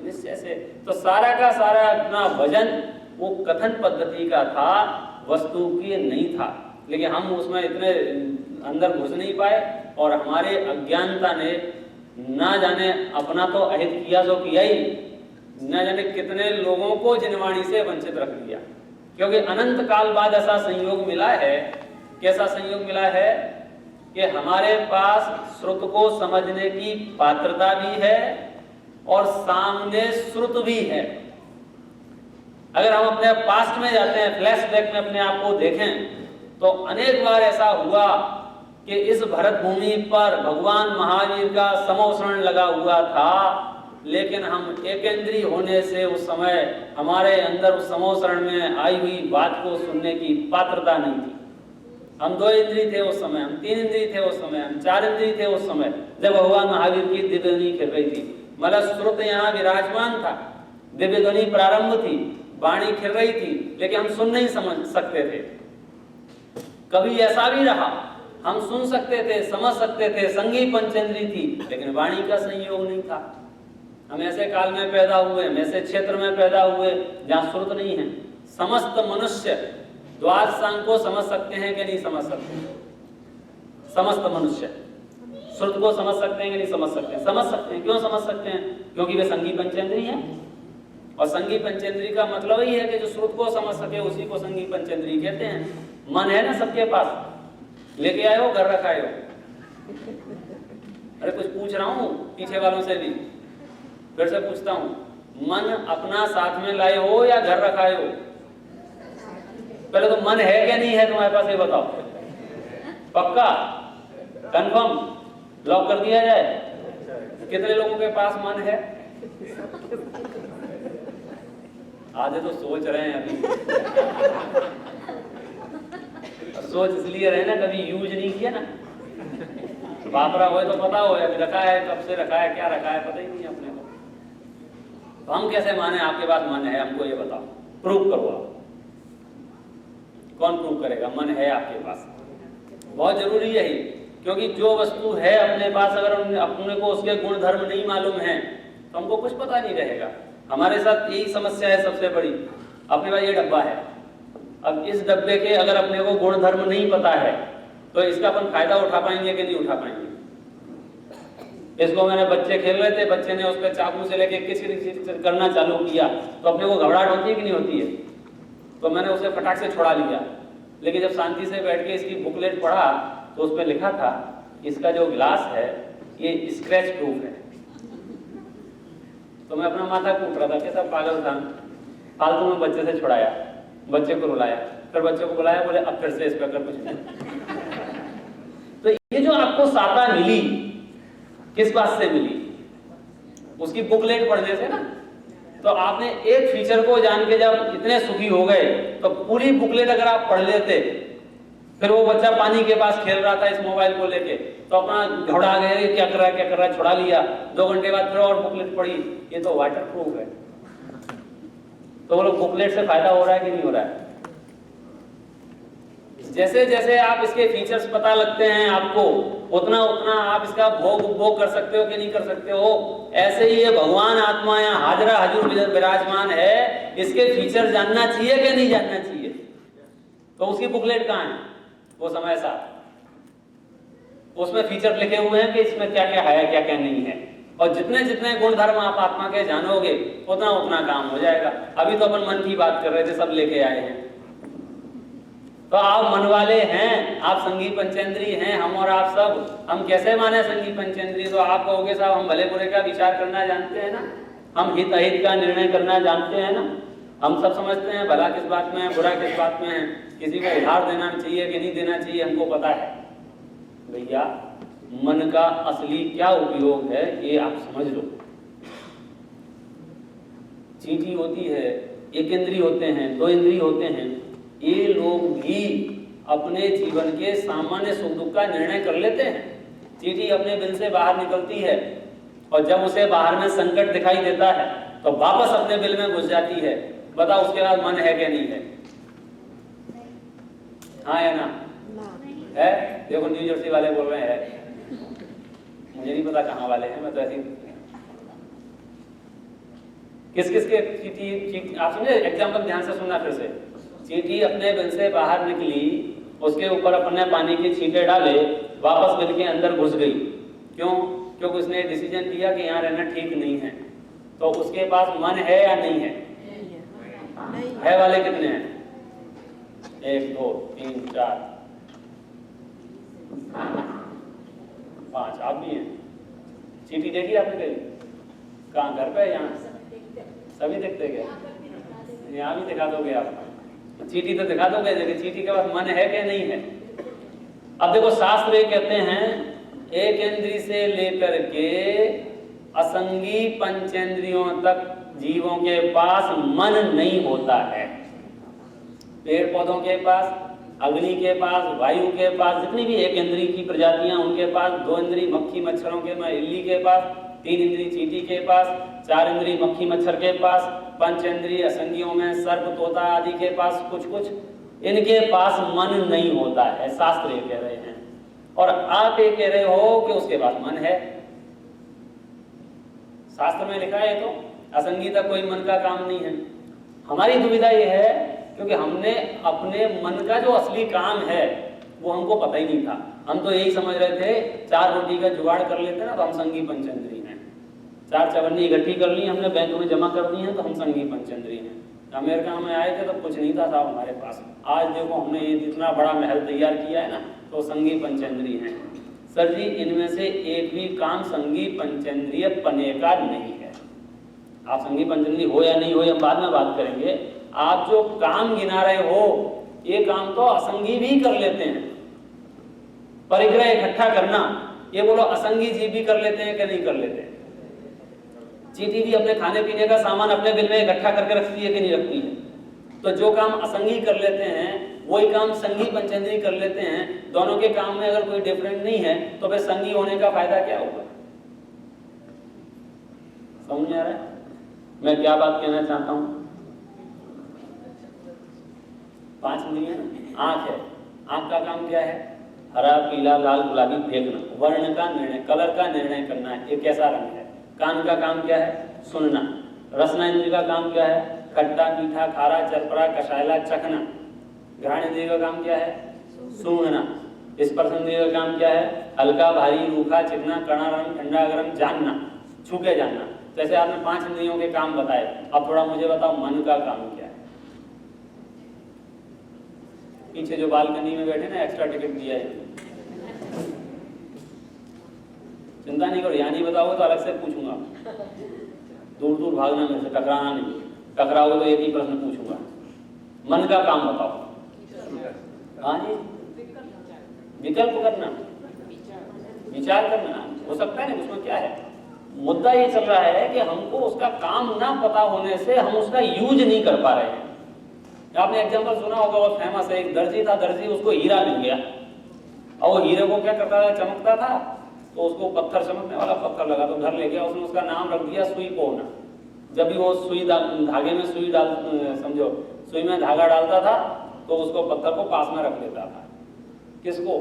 निश्चय से। तो सारा का सारा अपना वजन वो कथन पद्धति का था, वस्तु की नहीं था। लेकिन हम उसमें इतने अंदर घुस नहीं पाए, और हमारे अज्ञानता ने ना जाने अपना तो अहित किया जो किया ही, न जाने कितने लोगों को जिनवाणी से वंचित रख दिया। क्योंकि अनंत काल बाद ऐसा संयोग मिला है। कैसा संयोग मिला है कि हमारे पास श्रुत को समझने की पात्रता भी है और सामने श्रुत भी है। अगर हम अपने पास्ट में जाते हैं, फ्लैशबैक में अपने आप को देखें, तो अनेक बार ऐसा हुआ कि इस भरत भूमि पर भगवान महावीर का समोसरण लगा हुआ था, लेकिन हम एकेंद्रीय होने से उस समय हमारे अंदर उस समोसरण में आई हुई बात को सुनने की पात्रता नहीं थी। हम 2 इंद्रिय थे उस समय, हम 3 इंद्रिय थे उस समय, हम 4 इंद्रिय थे उस समय, जब भगवान महावीर की दिव्य ध्वनि खिल रही थी। मतलब श्रुत यहाँ विराजमान था, दिव्य ध्वनि प्रारंभ थी, वाणी खिल रही थी, लेकिन हम सुन नहीं समझ सकते थे। कभी ऐसा भी रहा, हम सुन सकते थे, समझ सकते थे, संगी पंचेंद्री थी, लेकिन वाणी का संयोग नहीं था। हम ऐसे काल में पैदा हुए, हम ऐसे क्षेत्र में पैदा हुए जहाँ श्रुत नहीं है। समस्त मनुष्य द्वादश सांग को समझ सकते हैं कि नहीं समझ सकते? समस्त मनुष्य श्रुत को समझ सकते हैं कि नहीं समझ सकते? समझ सकते हैं। क्यों समझ सकते हैं? क्योंकि वे संगी पंचेंद्री हैं, और संगी पंचेंद्री का मतलब ही है कि जो श्रुत को समझ सके उसी को संगी पंचेंद्री कहते हैं। मन है ना सबके पास, लेके आए हो, घर रखाए हो। अरे कुछ पूछ रहा हूँ पीछे वालों से भी, फिर से पूछता हूँ, मन अपना साथ में लाए हो या घर रखाए हो? पहले तो मन है क्या नहीं है तुम्हारे पास, ये बताओ। पक्का, कंफर्म, लॉक कर दिया जाए? कितने लोगों के पास मन है? आधे तो सोच रहे हैं अभी। सोच इसलिए रहे ना, कभी यूज नहीं किया ना, वापरा हो तो पता हो, अभी रखा है, कब से रखा है, क्या रखा है, पता ही नहीं अपने को। तो हम कैसे माने आपके पास मन है? हमको ये बताओ, प्रूव करो आप। कौन प्रूव करेगा मन है आपके पास? बहुत जरूरी है, क्योंकि जो वस्तु है अपने पास, अगर अपने को उसके गुण धर्म नहीं मालूम है तो हमको कुछ पता नहीं रहेगा। हमारे साथ यही समस्या है सबसे बड़ी। अपने पास ये डब्बा है, अब इस डब्बे के अगर अपने को गुण धर्म नहीं पता है तो इसका अपन फायदा उठा पाएंगे कि नहीं उठा पाएंगे? इसको मैंने, बच्चे खेल रहे थे, बच्चे ने उस पर चाकू से लेके किच करना चालू किया तो अपने को घबराहट होती है कि नहीं होती है? तो मैंने उसे फटाक से छुड़ा लिया। लेकिन जब शांति से बैठ के इसकी बुकलेट पढ़ा तो उस पर लिखा था इसका जो गिलास है ये स्क्रैच प्रूफ है। तो मैं अपना माथा कूट रहा था, कैसा पागल था, फालतू में बच्चे से छुड़ाया, बच्चे को रुलाया, फिर बच्चे को बुलाया, बोले अब फिर से इस पर कुछ नहीं। तो ये जो आपको साता मिली, किस बात से मिली? उसकी बुकलेट पढ़ने से ना। तो आपने एक फीचर को जान के जब इतने सुखी हो गए तो पूरी बुकलेट अगर आप पढ़ लेते, फिर वो बच्चा पानी के पास खेल रहा था इस मोबाइल को लेके, तो अपना घबरा गए, क्या कर रहा है, छुड़ा लिया। 2 घंटे बाद फिर और बुकलेट पढ़ी, ये तो वाटर प्रूफ है। तो वो लोग बुकलेट से फायदा हो रहा है कि नहीं हो रहा है? जैसे जैसे आप इसके फीचर्स पता लगते हैं आपको, उतना उतना आप इसका भोग कर सकते हो कि नहीं कर सकते हो। ऐसे ही ये भगवान आत्मा यहाँ हाजरा हजूर विराजमान है, इसके फीचर जानना चाहिए कि नहीं जानना चाहिए? तो उसकी बुकलेट कहाँ है? वो समय सा उसमें फीचर लिखे हुए हैं कि इसमें क्या क्या है, क्या क्या नहीं है। और जितने जितने गुण धर्म आप आत्मा के जानोगे उतना उतना काम हो जाएगा। अभी तो अपन मन की बात कर रहे थे, सब लेके आए हैं। तो आप मन वाले हैं, आप संगी पंचेंद्रिय हैं, हम और आप सब। हम कैसे माने संगी पंचेंद्रिय? तो आप कहोगे साहब हम भले बुरे का विचार करना जानते हैं ना, हम हित अहित का निर्णय करना जानते हैं ना, हम सब समझते हैं भला किस बात में है, बुरा किस बात में है, किसी को उधार देना चाहिए कि नहीं देना चाहिए, हमको पता है। भैया मन का असली क्या उपयोग है ये आप समझ लो। चींटी होती है, एक इंद्रिय होते हैं, 2 इंद्रिय होते हैं, ये लोग भी अपने जीवन के सामान्य सुख दुख का निर्णय कर लेते हैं। चींटी अपने बिल से बाहर निकलती है और जब उसे बाहर में संकट दिखाई देता है तो वापस अपने बिल में घुस जाती है। बताओ उसके बाद मन है क्या नहीं है? हाँ या ना? है? देखो न्यू जर्सी वाले बोल रहे हैं, मुझे नहीं पता कहाँ वाले हैं, मैं तो ऐसे किस किस के चींटी आप समझे? एग्जाम्पल ध्यान से सुनना फिर से। चींटी अपने बिल से बाहर निकली, उसके ऊपर अपने पानी के छींटे डाले, वापस बिल के अंदर घुस गई। क्यों? क्योंकि उसने डिसीजन लिया कि यहाँ रहना ठीक नहीं है। तो उसके पास मन है या नहीं है? है वाले कितने हैं? 1 2 3 4 5 आप भी हैं। चींटी देखी आपने कहीं? कहाँ? घर पे? यहाँ सभी देखते क्या? यहाँ भी दिखा दोगे आप? चींटी तो दिखा दोगे, लेकिन चींटी के पास मन है क्या नहीं है? अब देखो शास्त्र ये कहते हैं, एक इंद्रिय से लेकर के असंगी पंचेंद्रियों तक जीवों के पास मन नहीं होता है। पेड़ पौधों के पास, अग्नि के पास, वायु के पास, जितनी भी एक इंद्रिय की प्रजातियां उनके पास, 2 इंद्रिय मक्खी मच्छरों के इल्ली के पास, 3 इंद्रिय चींटी के पास, 4 इंद्रिय मक्खी मच्छर के पास, 5 इंद्रिय असंगियों में सर्प तोता आदि के पास, कुछ इनके पास मन नहीं होता है। शास्त्र ये कह रहे हैं और आप ये कह रहे हो कि उसके पास मन है। शास्त्र में लिखा है तो असंगी तक कोई मन का काम नहीं है। हमारी दुविधा ये है क्योंकि हमने अपने मन का जो असली काम है वो हमको पता ही नहीं था। हम तो यही समझ रहे थे 4 रोटी का जुगाड़ कर लेते ना तो हम संगी पंचेंद्रिय हैं। 4 चवन्नी इकट्ठी कर ली हमने, बैंक में जमा कर दी है तो हम संगी पंचेंद्रिय हैं। अमेरिका में आए थे तो कुछ नहीं था साहब हमारे पास। आज देखो हमने ये जितना बड़ा महल तैयार किया है ना तो संगी पंचेंद्रिय हैं। सर जी इनमें से एक भी काम संगी पंचेंद्रिय पने का नहीं है। आप संगी पंचेंद्रिय हो या नहीं हो हम बाद में बात करेंगे। आप जो काम गिना रहे हो ये काम तो असंगी भी कर लेते हैं। परिग्रह इकट्ठा करना, ये बोलो असंगी जीव भी कर लेते हैं कि नहीं कर लेते? चींटी भी अपने खाने पीने का सामान अपने बिल में इकट्ठा करके रखती है कि नहीं रखती है? तो जो काम असंगी कर लेते हैं वही काम संगी पंचेंद्री कर लेते हैं। दोनों के काम में अगर कोई डिफरेंस नहीं है तो फिर संगी होने का फायदा क्या होगा? समझ में आ रहा है मैं क्या बात कहना चाहता हूं? 5 इंद्रियां, आंख है, आंख का काम क्या है? हरा, पीला, लाल, गुलाबी फेंकना, वर्ण का निर्णय, कलर का निर्णय करना है, ये कैसा रंग है। कान का काम क्या है? सुनना। रसना इंद्रिय का काम क्या है? खट्टा, मीठा, खारा, चरपरा, कषायला, चखना। घ्राण इंद्रिय का काम क्या है? सूंघना। स्पर्श इंद्रिय का काम क्या है? हल्का, भारी, रूखा, चिकना, कड़ा, रंग, ठंडा, गर्म, जानना, छू के जानना। जैसे आपने 5 इंद्रियों के काम बताए, अब थोड़ा मुझे बताओ मन का काम क्या है? पीछे जो बालकनी में बैठे ना, एक्स्ट्रा टिकट दिया है, चिंता नहीं करो, यहाँ नहीं बताओगे तो अलग से पूछूंगा। दूर दूर भागना मेरे से, टकराना नहीं। टकराओगे तो एक ही प्रश्न पूछूंगा। मन का काम बताओ। हाँ जी, विकल्प करना, विचार करना, हो सकता है ना, उसमें क्या है? मुद्दा ये चल रहा है कि हमको उसका काम ना पता होने से हम उसका यूज नहीं कर पा रहे हैं। आपने एग्जाम्पल सुना होगा, बहुत फेमस है, एक दर्जी था, दर्जी उसको हीरा मिल गया और वो हीरे को क्या करता था? चमकता था, तो उसको पत्थर, चमकने वाला पत्थर लगा तो घर ले गया, उसने उसका नाम रख दिया सुई पोना। जब भी वो सुई धागे में सुई डाल, समझो सुई में धागा डालता था तो उसको पत्थर को पास में रख लेता था। किसको?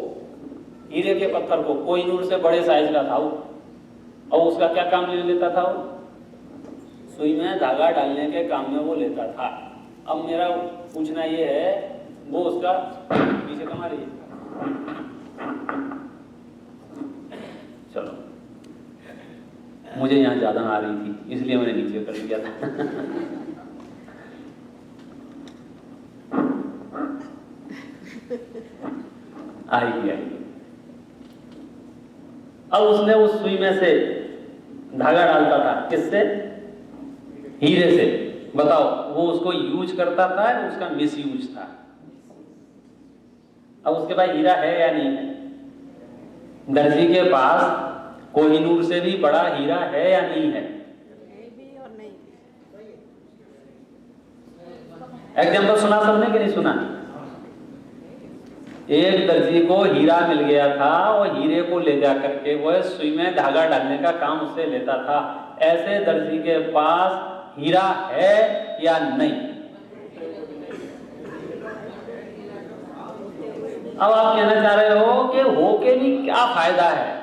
हीरे के पत्थर को। कोहिनूर से बड़े साइज का था वो, और उसका क्या काम ले लेता था वो? सुई में धागा डालने के काम में वो लेता था। अब मेरा पूछना ये है, वो उसका पीछे कमा रही है, चलो मुझे यहाँ ज्यादा आ रही थी इसलिए मैंने नीचे कर दिया था। आएगी आएगी। अब उसने उस सुई में से धागा डालता था, किससे? हीरे से। बताओ, वो उसको यूज करता था या उसका मिस यूज था? अब उसके पास हीरा है या नहीं है? दर्जी के पास कोहिनूर से भी बड़ा हीरा है या नहीं है? एग्जाम्पल सुना सबने कि नहीं सुना? एक दर्जी को हीरा मिल गया था और हीरे को ले जा करके वह सुई में धागा डालने का काम उससे लेता था। ऐसे दर्जी के पास हीरा है या नहीं? अब आप कहना चाह रहे हो कि होके भी क्या फायदा है?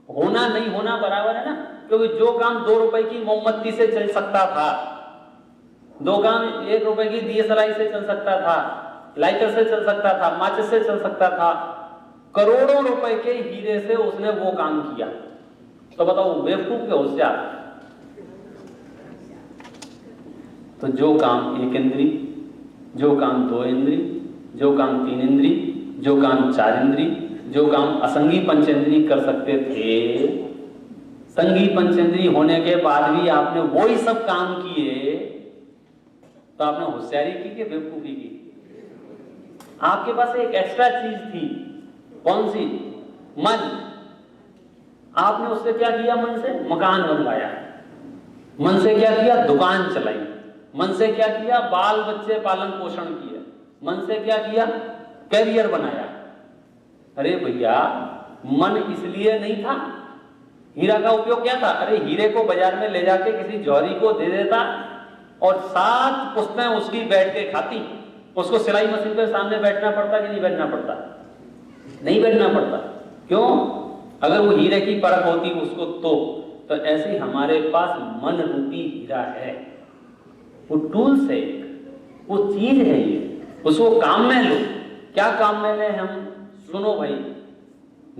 होना नहीं होना बराबर है ना, क्योंकि जो काम 2 रुपए की मोमबत्ती से चल सकता था, 2 काम 1 रुपए की दिए सलाई से चल सकता था, लाइटर से चल सकता था, माचिस से चल सकता था, करोड़ों रुपए के हीरे से उसने वो काम किया। तो बताओ बेवकूफ के होशियार? तो जो काम 1 इंद्री, जो काम 2 इंद्री, जो काम 3 इंद्री, जो काम 4 इंद्री, जो काम असंगी पंचेंद्री कर सकते थे, संगी पंचेंद्री होने के बाद भी आपने वही सब काम किए, तो आपने होशियारी की कि बेवकूफी की? आपके पास एक एक्स्ट्रा चीज थी, कौन सी? मन। आपने उससे क्या किया? मन से मकान बनवाया, मन से क्या किया? दुकान चलाई, मन से क्या किया? बाल बच्चे पालन पोषण किया, मन से क्या किया? कैरियर बनाया। अरे भैया, मन इसलिए नहीं था। हीरा का उपयोग क्या था? अरे हीरे को बाजार में ले जाके किसी जौहरी को दे देता और 7 पुश्तें उसकी बैठ के खाती। उसको सिलाई मशीन पे सामने बैठना पड़ता कि नहीं बैठना पड़ता? नहीं बैठना पड़ता। क्यों? अगर वो हीरे की परख होती उसको तो ऐसे ही हमारे पास मन रूपी हीरा है। वो टूल्स है, वो चीज है, ये उसको काम में लो। क्या काम में ले हम? सुनो भाई,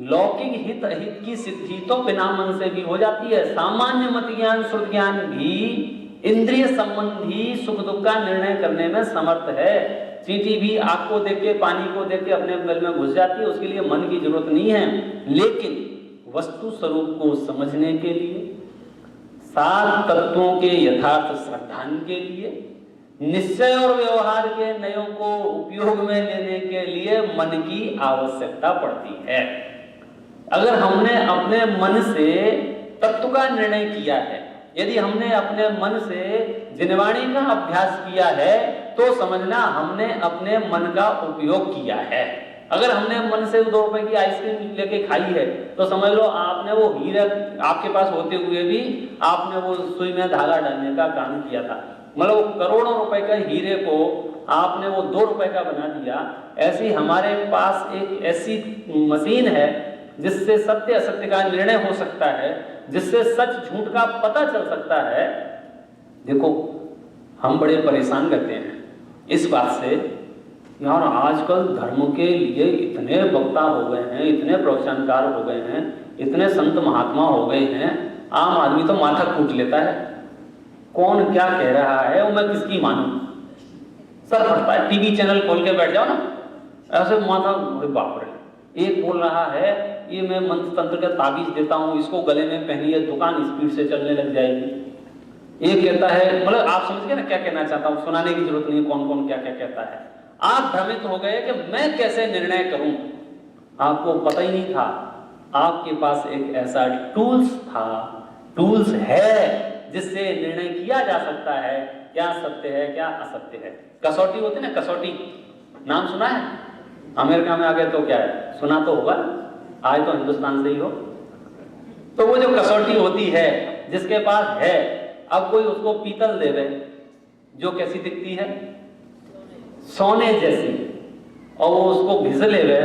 लौकिक हित अहित की सिद्धि तो बिना मन से भी हो जाती है। सामान्य मत ज्ञान शुद्ध ज्ञान भी इंद्रिय संबंधी सुख दुख का निर्णय करने में समर्थ है। चींटी भी आग को देख के, पानी को देख के अपने गल में घुस जाती है, उसके लिए मन की जरूरत नहीं है। लेकिन वस्तु स्वरूप को समझने के लिए, 7 तत्वों के यथार्थ श्रद्धान के लिए निश्चय और व्यवहार के नयों को उपयोग में लेने के लिए मन की आवश्यकता पड़ती है। अगर हमने अपने मन से तत्व का निर्णय किया है, यदि हमने अपने मन से जिनवाणी का अभ्यास किया है, तो समझना हमने अपने मन का उपयोग किया है। अगर हमने मन से 2 रुपए की आइसक्रीम लेके खाई है, तो समझ लो आपने वो हीरा आपके पास होते हुए भी आपने वो सुई में धागा डालने का काम किया था। मतलब करोड़ों रुपए के हीरे को आपने वो 2 रुपए का बना दिया। ऐसी हमारे पास एक ऐसी मशीन है जिससे सत्य असत्य का निर्णय हो सकता है, जिससे सच झूठ का पता चल सकता है। देखो हम बड़े परेशान रहते हैं इस बात से, यार आजकल धर्म के लिए इतने वक्ता हो गए हैं, इतने प्रवचनकार हो गए हैं, इतने संत महात्मा हो गए हैं, आम आदमी तो माथा कूट लेता है। कौन क्या कह रहा है वो मैं किसकी मानूं? सर फटता है। टीवी चैनल खोल के बैठ जाओ ना, ऐसे माथा, बाप रे, एक बोल रहा है ये मैं मंत्र तंत्र का ताबीज देता हूं, इसको गले में पहनिए, दुकान स्पीड से चलने लग जाएगी। ये कहता है, मतलब आप समझ गए ना क्या कहना चाहता हूं, सुनाने की जरूरत नहीं है कौन कौन क्या क्या कहता है। आप भ्रमित हो गए कि मैं कैसे निर्णय करूं। आपको पता ही नहीं था आपके पास एक ऐसा टूल्स है जिससे निर्णय किया जा सकता है क्या सत्य है क्या असत्य है। कसौटी होती है ना, कसौटी नाम सुना है? अमेरिका में आ गए तो क्या है, सुना तो होगा, आए तो हिंदुस्तान से ही हो। तो वो जो कसौटी होती है जिसके पास है, अब कोई उसको पीतल दे दे जो कैसी दिखती है, सोने जैसी, और वो उसको घिसले हुए,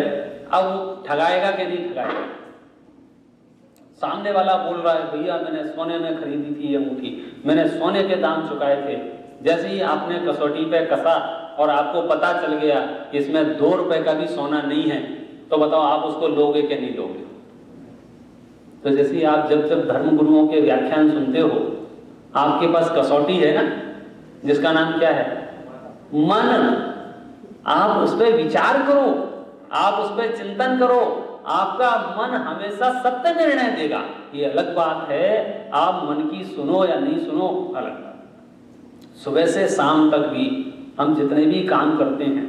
अब वो ठगाएगा कि नहीं ठगाएगा? सामने वाला बोल रहा है भैया मैंने सोने में खरीदी थी ये अंगूठी, मैंने सोने के दाम चुकाए थे। जैसे ही आपने कसौटी पे कसा और आपको पता चल गया इसमें 2 रुपए का भी सोना नहीं है, तो बताओ आप उसको लोगे कि नहीं लोगे? तो जैसे ही आप जब धर्म गुरुओं के व्याख्यान सुनते हो, आपके पास कसौटी है ना जिसका नाम क्या है, मन। आप उस पर विचार करो, आप उस पर चिंतन करो, आपका मन हमेशा सत्य निर्णय देगा। ये अलग बात है आप मन की सुनो या नहीं सुनो, अलग बात। सुबह से शाम तक भी हम जितने भी काम करते हैं,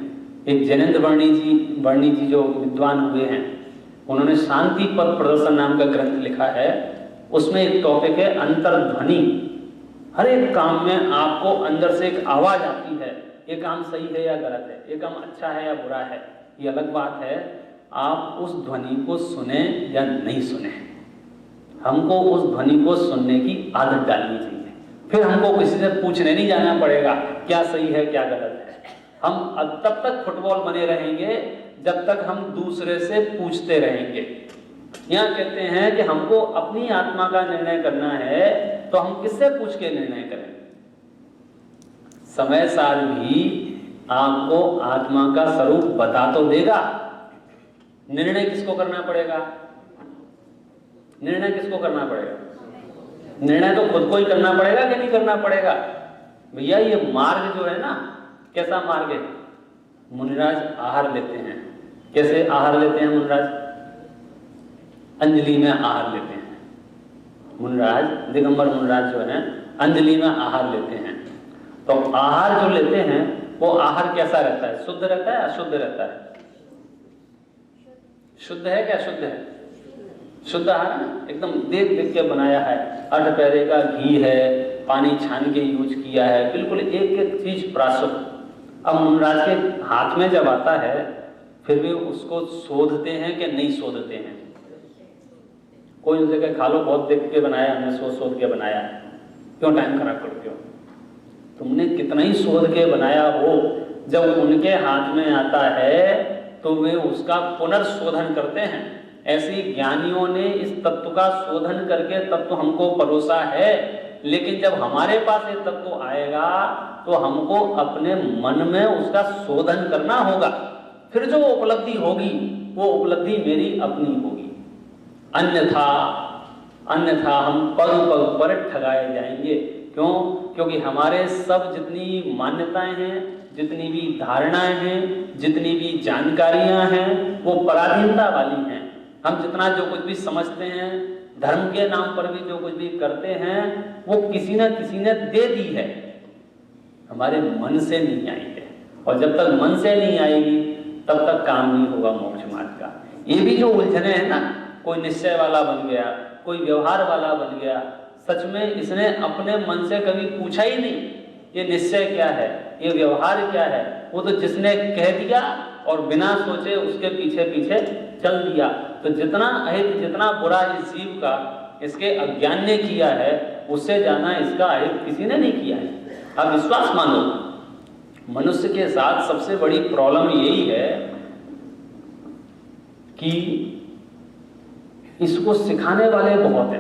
एक जैनेन्द्र वर्णी जी जो विद्वान हुए हैं, उन्होंने शांति पथ प्रदर्शन नाम का ग्रंथ लिखा है। उसमें एक टॉपिक है अंतर्ध्वनि। हर एक काम में आपको अंदर से एक आवाज आती है, ये काम सही है या गलत है, ये काम अच्छा है या बुरा है। ये अलग बात है आप उस ध्वनि को सुने या नहीं सुने। हमको उस ध्वनि को सुनने की आदत डालनी चाहिए। फिर हमको किसी से पूछने नहीं जाना पड़ेगा क्या सही है क्या गलत है। हम तब तक फुटबॉल बने रहेंगे जब तक हम दूसरे से पूछते रहेंगे। यहाँ कहते हैं कि हमको अपनी आत्मा का निर्णय करना है, तो हम किससे पूछ के निर्णय करें? समय साल भी आपको आत्मा का स्वरूप बता तो देगा। निर्णय किसको करना पड़ेगा? निर्णय किसको करना पड़ेगा? निर्णय तो खुद को ही करना पड़ेगा कि नहीं करना पड़ेगा? भैया ये मार्ग जो है ना, कैसा मार्ग है? मुनिराज आहार लेते हैं। कैसे आहार लेते हैं मुनिराज? अंजलि में आहार लेते हैं। मुनिराज, दिगंबर मुनिराज जो है अंजलि में आहार लेते हैं। तो आहार जो लेते हैं वो आहार कैसा रहता है? शुद्ध रहता है अशुद्ध रहता है? शुद्ध है क्या अशुद्ध है? शुद्ध आहार है, एकदम देख देख के बनाया है। 8 पैरे का घी है, पानी छान के यूज किया है, बिल्कुल एक एक चीज प्राशुद्ध। अब मुनिराज के हाथ में जब आता है फिर भी उसको शोधते हैं कि नहीं शोधते हैं? कोई उनसे कहे खा लो, बहुत देख के बनाया हमने, शोध के बनाया है, क्यों टाइम खराब करते हो? तुमने कितना ही शोध के बनाया हो, जब उनके हाथ में आता है तो वे उसका पुनर्शोधन करते हैं। ऐसे ज्ञानियों ने इस तत्व का शोधन करके तत्व हमको परोसा है, लेकिन जब हमारे पास ये तत्व आएगा तो हमको अपने मन में उसका शोधन करना होगा। फिर जो उपलब्धि होगी वो उपलब्धि मेरी अपनी होगी। अन्यथा हम पग पग पर ठगाए जाएंगे। क्यों? क्योंकि हमारे सब जितनी मान्यताएं हैं, जितनी भी धारणाएं हैं, जितनी भी जानकारियां हैं, वो पराधीनता वाली हैं। हम जितना जो कुछ भी समझते हैं, धर्म के नाम पर भी जो कुछ भी करते हैं, वो किसी न किसी ने दे दी है। हमारे मन से नहीं आई है, और जब तक मन से नहीं आएगी तब तक काम नहीं होगा मोक्ष मार्ग का। ये भी जो उलझने हैं ना, कोई निश्चय वाला बन गया, कोई व्यवहार वाला बन गया, सच में इसने अपने मन से कभी पूछा ही नहीं ये निश्चय क्या है, ये व्यवहार क्या है। वो तो जिसने कह दिया और बिना सोचे उसके पीछे पीछे चल दिया। तो जितना अहित, जितना बुरा इस जीव का इसके अज्ञान ने किया है, उससे जाना इसका अहित किसी ने नहीं किया है। आप विश्वास मानो, मनुष्य के साथ सबसे बड़ी प्रॉब्लम यही है कि इसको सिखाने वाले बहुत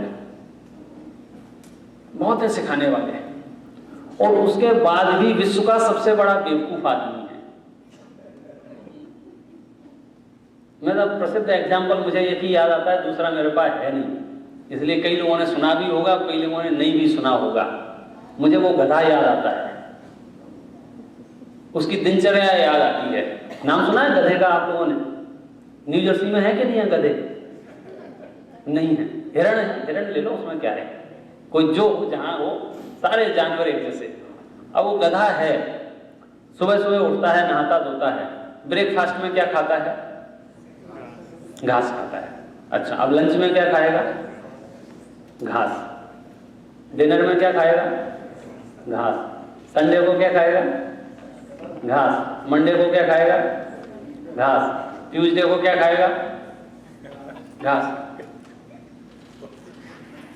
हैं सिखाने वाले, और उसके बाद भी विश्व का सबसे बड़ा बेवकूफ आदमी है। मेरा प्रसिद्ध एग्जाम्पल मुझे यही याद आता है, दूसरा मेरे पास है नहीं, इसलिए कई लोगों ने सुना भी होगा, कई लोगों ने नहीं भी सुना होगा। मुझे वो गधा याद आता है, उसकी दिनचर्या याद आती है। नाम सुना है गधे का आप लोगों ने? न्यू जर्सी में है कि नहीं है गधे? नहीं है। हिरण है, हिरण ले लो, उसमें क्या है, कोई जो जहां हो, सारे जानवर एक जैसे। अब वो गधा है, सुबह सुबह उठता है, नहाता धोता है, ब्रेकफास्ट में क्या खाता है? घास खाता है। अच्छा, अब लंच में क्या खाएगा? घास। डिनर में क्या खाएगा? घास। संडे को क्या खाएगा? घास। मंडे को क्या खाएगा? घास। ट्यूसडे को क्या खाएगा? घास।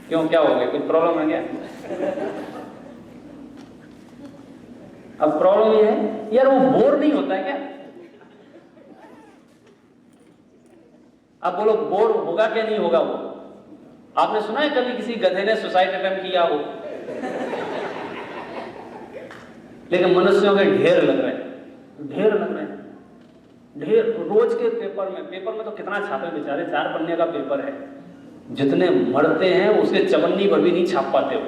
क्यों, क्या हो गया? कुछ प्रॉब्लम है क्या? अब प्रॉब्लम ये है यार, वो बोर नहीं होता है क्या? अब बोलो बोर होगा क्या नहीं होगा? वो आपने सुना है कभी किसी गधे ने सुसाइड अटेम्प्ट किया हो? लेकिन मनुष्यों के ढेर लग रहे हैं, ढेर लग रहे हैं, ढेर। रोज के पेपर में तो कितना छापे बेचारे, 4 पन्ने का पेपर है। जितने मरते हैं उसके चवन्नी पर भी नहीं छाप पाते हो।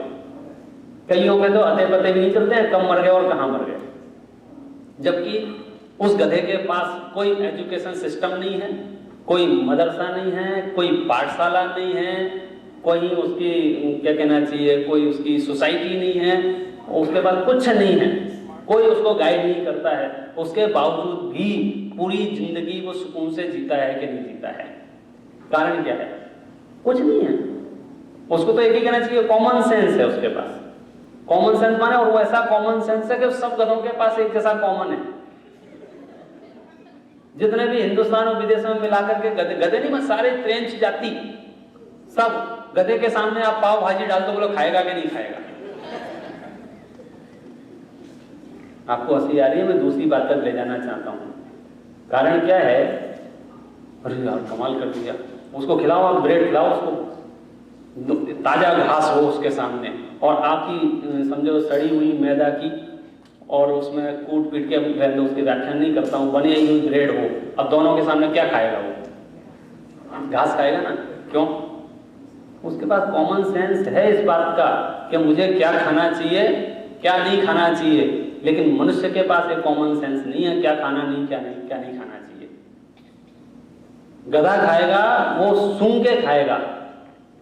कईयों के तो अते पते भी नहीं चलते हैं, कब मर गए और कहां मर गए। जबकि उस गधे के पास कोई एजुकेशन सिस्टम नहीं है, कोई मदरसा नहीं है, कोई पाठशाला नहीं है, कोई उसकी क्या कहना चाहिए, कोई उसकी सोसाइटी नहीं है, उसके पास कुछ नहीं है, कोई उसको गाइड नहीं करता है। उसके बावजूद भी पूरी जिंदगी वो सुकून से जीता है कि नहीं जीता है? कारण क्या है? कुछ नहीं है। उसको तो एक ही कहना चाहिए, कॉमन सेंस है उसके पास। कॉमन सेंस माने, और वो ऐसा कॉमन सेंस है कि सब गधों के पास एक जैसा कॉमन है। जितने भी हिंदुस्तान और विदेशों में मिलाकर के गधे नहीं, मैं सारे फ्रेंच जाति सब गधे के सामने आप पाव भाजी डाल दो, बोलो खाएगा कि नहीं खाएगा? आपको हंसी आ रही है, मैं दूसरी बात तक ले जाना चाहता हूं। कारण क्या है? अरे यार कमाल कर दिया, उसको खिलाओ, आप ब्रेड खिलाओ उसको, ताजा घास हो उसके सामने, और आपकी समझो सड़ी हुई मैदा की, और उसमें कूट पीट के फेंक दो, उसकी व्याख्या नहीं करता हूँ, बनी हुई ब्रेड हो। अब दोनों के सामने क्या खाएगा वो? घास खाएगा ना। क्यों? उसके पास कॉमन सेंस है इस बात का कि मुझे क्या खाना चाहिए, क्या नहीं खाना चाहिए। लेकिन मनुष्य के पास एक कॉमन सेंस नहीं है, क्या खाना नहीं, क्या नहीं खाना चाहिए। गधा खाएगा, वो सूंघ के खाएगा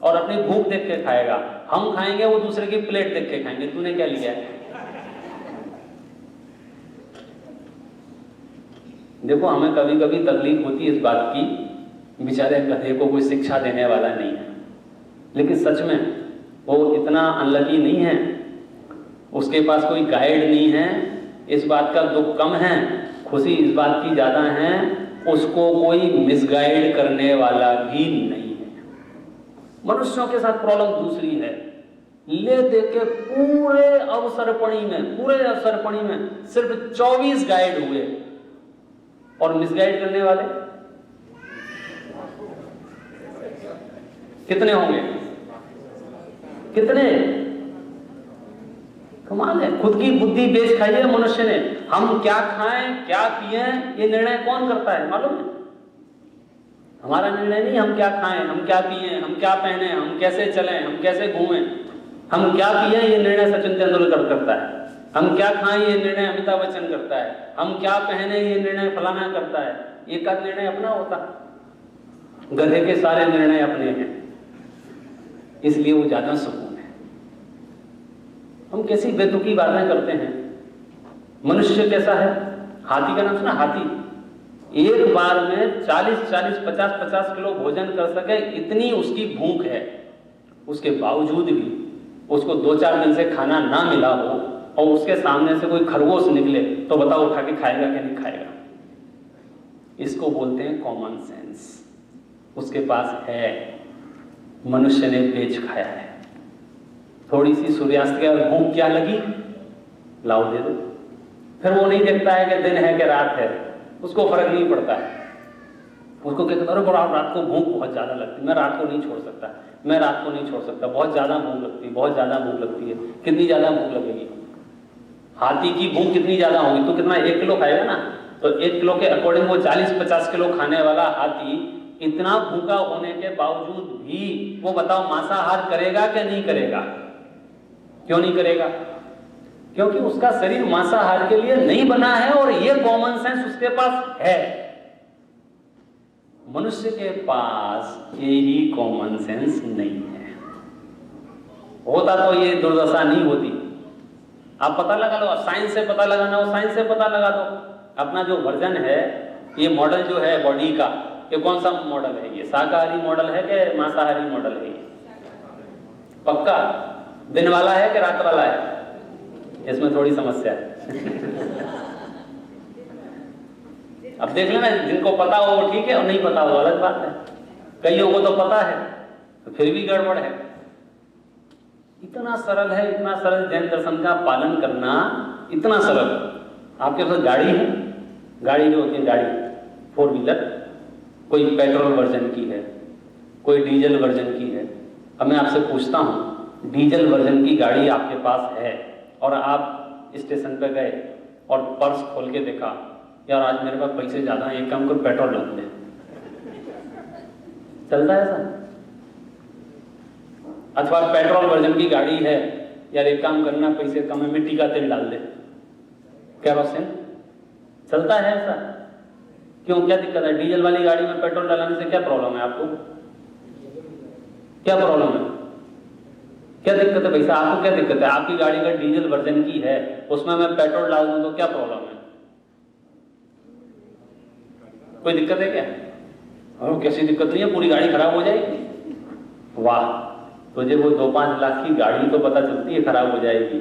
और अपनी भूख देख के खाएगा। हम खाएंगे, वो दूसरे की प्लेट देख के खाएंगे, तूने क्या लिया है। देखो, हमें कभी कभी तकलीफ होती है इस बात की, बेचारे गधे को कोई शिक्षा देने वाला नहीं है, लेकिन सच में वो इतना अनलकी नहीं है, उसके पास कोई गाइड नहीं है। इस बात का दुख कम है, खुशी इस बात की ज्यादा है, उसको कोई मिसगाइड करने वाला भी नहीं है। मनुष्यों के साथ प्रॉब्लम दूसरी है, ले दे के पूरे अवसरपणी में सिर्फ 24 गाइड हुए, और मिसगाइड करने वाले कितने होंगे? कितने? कमाल है। खुद की बुद्धि बेच खाई है मनुष्य ने। हम क्या खाएं, क्या पिए, ये निर्णय कौन करता है मालूम है? हमारा निर्णय नहीं, हम क्या खाएं, हम क्या पिए, हम क्या पहने, हम कैसे चलें, हम कैसे घूमें, हम क्या पिए, ये निर्णय सचिन तेंदुलकर करता है। हम क्या खाएं, ये निर्णय अमिताभ बच्चन करता है। हम क्या पहने, ये निर्णय फलाना करता है। एक का निर्णय अपना होता, गधे के सारे निर्णय अपने हैं, इसलिए वो ज्यादा सुकून है। हम कैसी बेतुकी बातें करते हैं। मनुष्य कैसा है? हाथी का नाम सुना? हाथी एक बार में 40-40, 50-50 किलो भोजन कर सके, इतनी उसकी भूख है। उसके बावजूद भी उसको 2-4 दिन से खाना ना मिला हो और उसके सामने से कोई खरगोश निकले तो बताओ उठा के खाएगा कि नहीं खाएगा? इसको बोलते हैं कॉमन सेंस। उसके पास है, मनुष्य ने बेच खाया है। थोड़ी सी सूर्यास्त के भूख क्या लगी, लाओ दे दो। फिर वो नहीं देखता है कि दिन है कि रात है, उसको फर्क नहीं पड़ता है। उसको कहता है अरे रात को भूख बहुत ज्यादा लगती है, मैं रात को नहीं छोड़ सकता, मैं रात को नहीं छोड़ सकता, बहुत ज्यादा भूख लगती है, बहुत ज्यादा भूख लगती है। कितनी ज्यादा भूख लगेगी? हाथी की भूख कितनी ज्यादा होगी? तो कितना 1 किलो खाएगा ना, तो 1 किलो के अकॉर्डिंग वो 40-50 किलो खाने वाला हाथी इतना भूखा होने के बावजूद भी वो बताओ मांसाहार करेगा कि नहीं करेगा? क्यों नहीं करेगा? क्योंकि उसका शरीर मांसाहार के लिए नहीं बना है और ये कॉमन सेंस उसके पास है। मनुष्य के पास यही कॉमन सेंस नहीं है। होता तो ये दुर्दशा नहीं होती। आप पता लगा लो, साइंस से पता लगाना हो साइंस से पता लगा दो। अपना जो वर्जन है, ये मॉडल जो है बॉडी का, ये कौन सा मॉडल है? ये शाकाहारी मॉडल है कि मांसाहारी मॉडल है? पक्का दिन वाला है कि रात वाला है? इसमें थोड़ी समस्या है। अब देख लेना, जिनको पता हो वो ठीक है और नहीं पता हो अलग बात है। कईयों को तो पता है तो फिर भी गड़बड़ है। इतना सरल है, इतना सरल जैन दर्शन का पालन करना, इतना सरल। आपके पास गाड़ी है, गाड़ी जो होती है गाड़ी 4 व्हीलर, कोई पेट्रोल वर्जन की है, कोई डीजल वर्जन की है। अब मैं आपसे पूछता हूं, डीजल वर्जन की गाड़ी आपके पास है और आप स्टेशन पे गए और पर्स खोल के देखा, यार आज मेरे पास पैसे ज्यादा हैं, एक काम कर पेट्रोल डाल दे, चलता है ऐसा? अथवा पेट्रोल वर्जन की गाड़ी है, यार एक काम करना पैसे कम है, मिट्टी का तेल डाल दे, केरोसिन, चलता है ऐसा? क्यों, क्या दिक्कत है? डीजल वाली गाड़ी में पेट्रोल डालने से क्या प्रॉब्लम है आपको? क्या प्रॉब्लम है? क्या दिक्कत है पैसा? आपको क्या दिक्कत है? आपकी गाड़ी का डीजल वर्जन की है, उसमें मैं पेट्रोल डाल दूं तो क्या प्रॉब्लम है? कोई दिक्कत है क्या? और कैसी दिक्कत नहीं है, पूरी गाड़ी खराब हो जाएगी। वाह, तुझे वो 2-5 लाख की गाड़ी तो पता चलती है खराब हो जाएगी।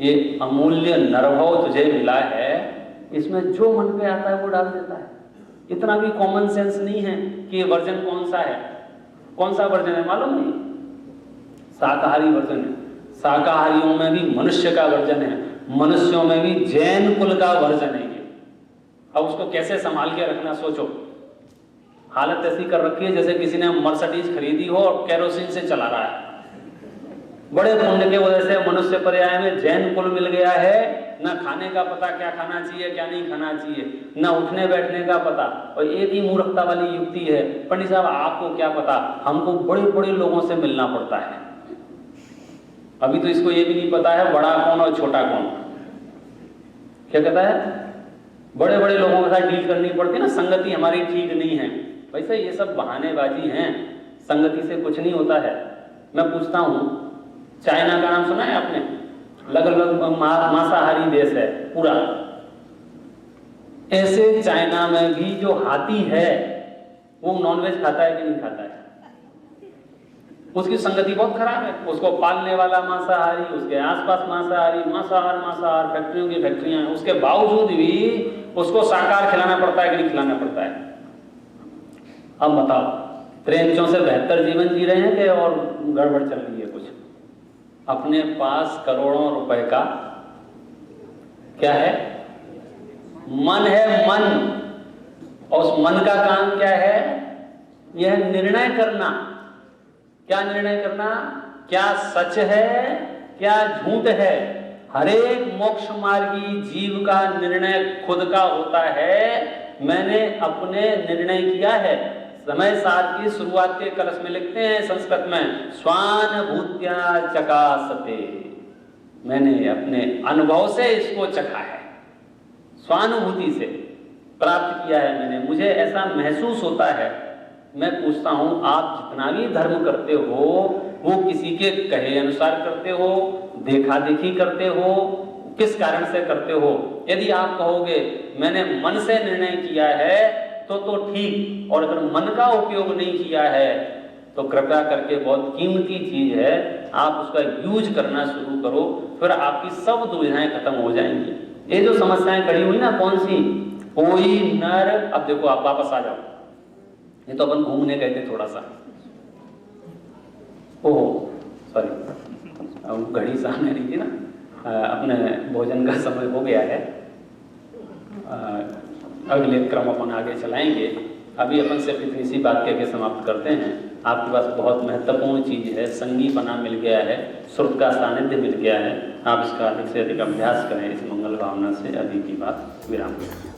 ये अमूल्य नरभव तुझे मिला है, इसमें जो मन पे आता है वो डाल देता है। इतना भी कॉमन सेंस नहीं है कि ये वर्जन कौन सा है। कौन सा वर्जन है मालूम नहीं? शाकाहारी वर्जन है। शाकाहारियों में भी मनुष्य का वर्जन है, मनुष्यों में भी जैन कुल का वर्जन है। अब उसको कैसे संभाल के रखना सोचो। हालत ऐसी कर रखी है जैसे किसी ने मर्सिडीज खरीदी हो और केरोसिन से चला रहा है। बड़े पुण्य के वजह से मनुष्य पर्याय में जैन कुल मिल गया है। न खाने का पता क्या खाना चाहिए क्या नहीं खाना चाहिए, न उठने बैठने का पता। और एक ही मूर्खता वाली युक्ति है, पंडित साहब आपको क्या पता, हमको बड़े बड़े लोगों से मिलना पड़ता है। अभी तो इसको ये भी नहीं पता है बड़ा कौन और छोटा कौन। क्या कहता है? बड़े बड़े लोगों के साथ डील करनी पड़ती है ना, संगति हमारी ठीक नहीं है। वैसे ये सब बहानेबाजी हैं, संगति से कुछ नहीं होता है। मैं पूछता हूं, चाइना का नाम सुना है आपने? लगभग मांसाहारी देश है पूरा। ऐसे चाइना में भी जो हाथी है वो नॉनवेज खाता है कि नहीं खाता है? उसकी संगति बहुत खराब है। उसको पालने वाला मांसाहारी, उसके आसपास मांसाहारी, मांसाहार, फैक्ट्रियों की फैक्ट्रियां हैं। उसके बावजूद भी उसको शाकाहार खिलाना पड़ता है कि नहीं खिलाना पड़ता है? अब बताओ, त्रेंचों से बेहतर जीवन जी रहे हैं कि और गड़बड़ चल रही है कुछ? अपने पास करोड़ों रुपए का क्या है? मन है, मन। और उस मन का काम क्या है? यह निर्णय करना। क्या निर्णय करना? क्या सच है क्या झूठ है? हर एक मोक्ष मार्गी जीव का निर्णय खुद का होता है। मैंने अपने निर्णय किया है। समय सार की शुरुआत के कलश में लिखते हैं संस्कृत में, स्वानुभूत्या चकासते। मैंने अपने अनुभव से इसको चखा है, स्वानुभूति से प्राप्त किया है मैंने, मुझे ऐसा महसूस होता है। मैं पूछता हूं, आप जितना भी धर्म करते हो वो किसी के कहे अनुसार करते हो, देखा देखी करते हो, किस कारण से करते हो। यदि आप कहोगे मैंने मन से निर्णय किया है तो ठीक, और अगर मन का उपयोग नहीं किया है तो कृपया करके, बहुत कीमती चीज है, आप उसका यूज करना शुरू करो, फिर आपकी सब दुविधाएं खत्म हो जाएंगी। ये जो समस्याएं खड़ी हुई ना, कौन सी, कोई नर, अब देखो आप वापस आ जाओ, ये तो अपन घूमने गए थे थोड़ा सा, ओहो सॉरी, अब घड़ी सामने रही थी ना, अपने भोजन का समय हो गया है, अगले क्रम अपन आगे चलाएंगे। अभी अपन सिर्फ इतनी सी बात कह के समाप्त करते हैं। आपके पास बहुत महत्वपूर्ण चीज है, संगीपना मिल गया है, श्रुत का सानिध्य मिल गया है, आप इसका अधिक से अधिक अभ्यास करें। इस मंगल भावना से अभी की बात विराम दें।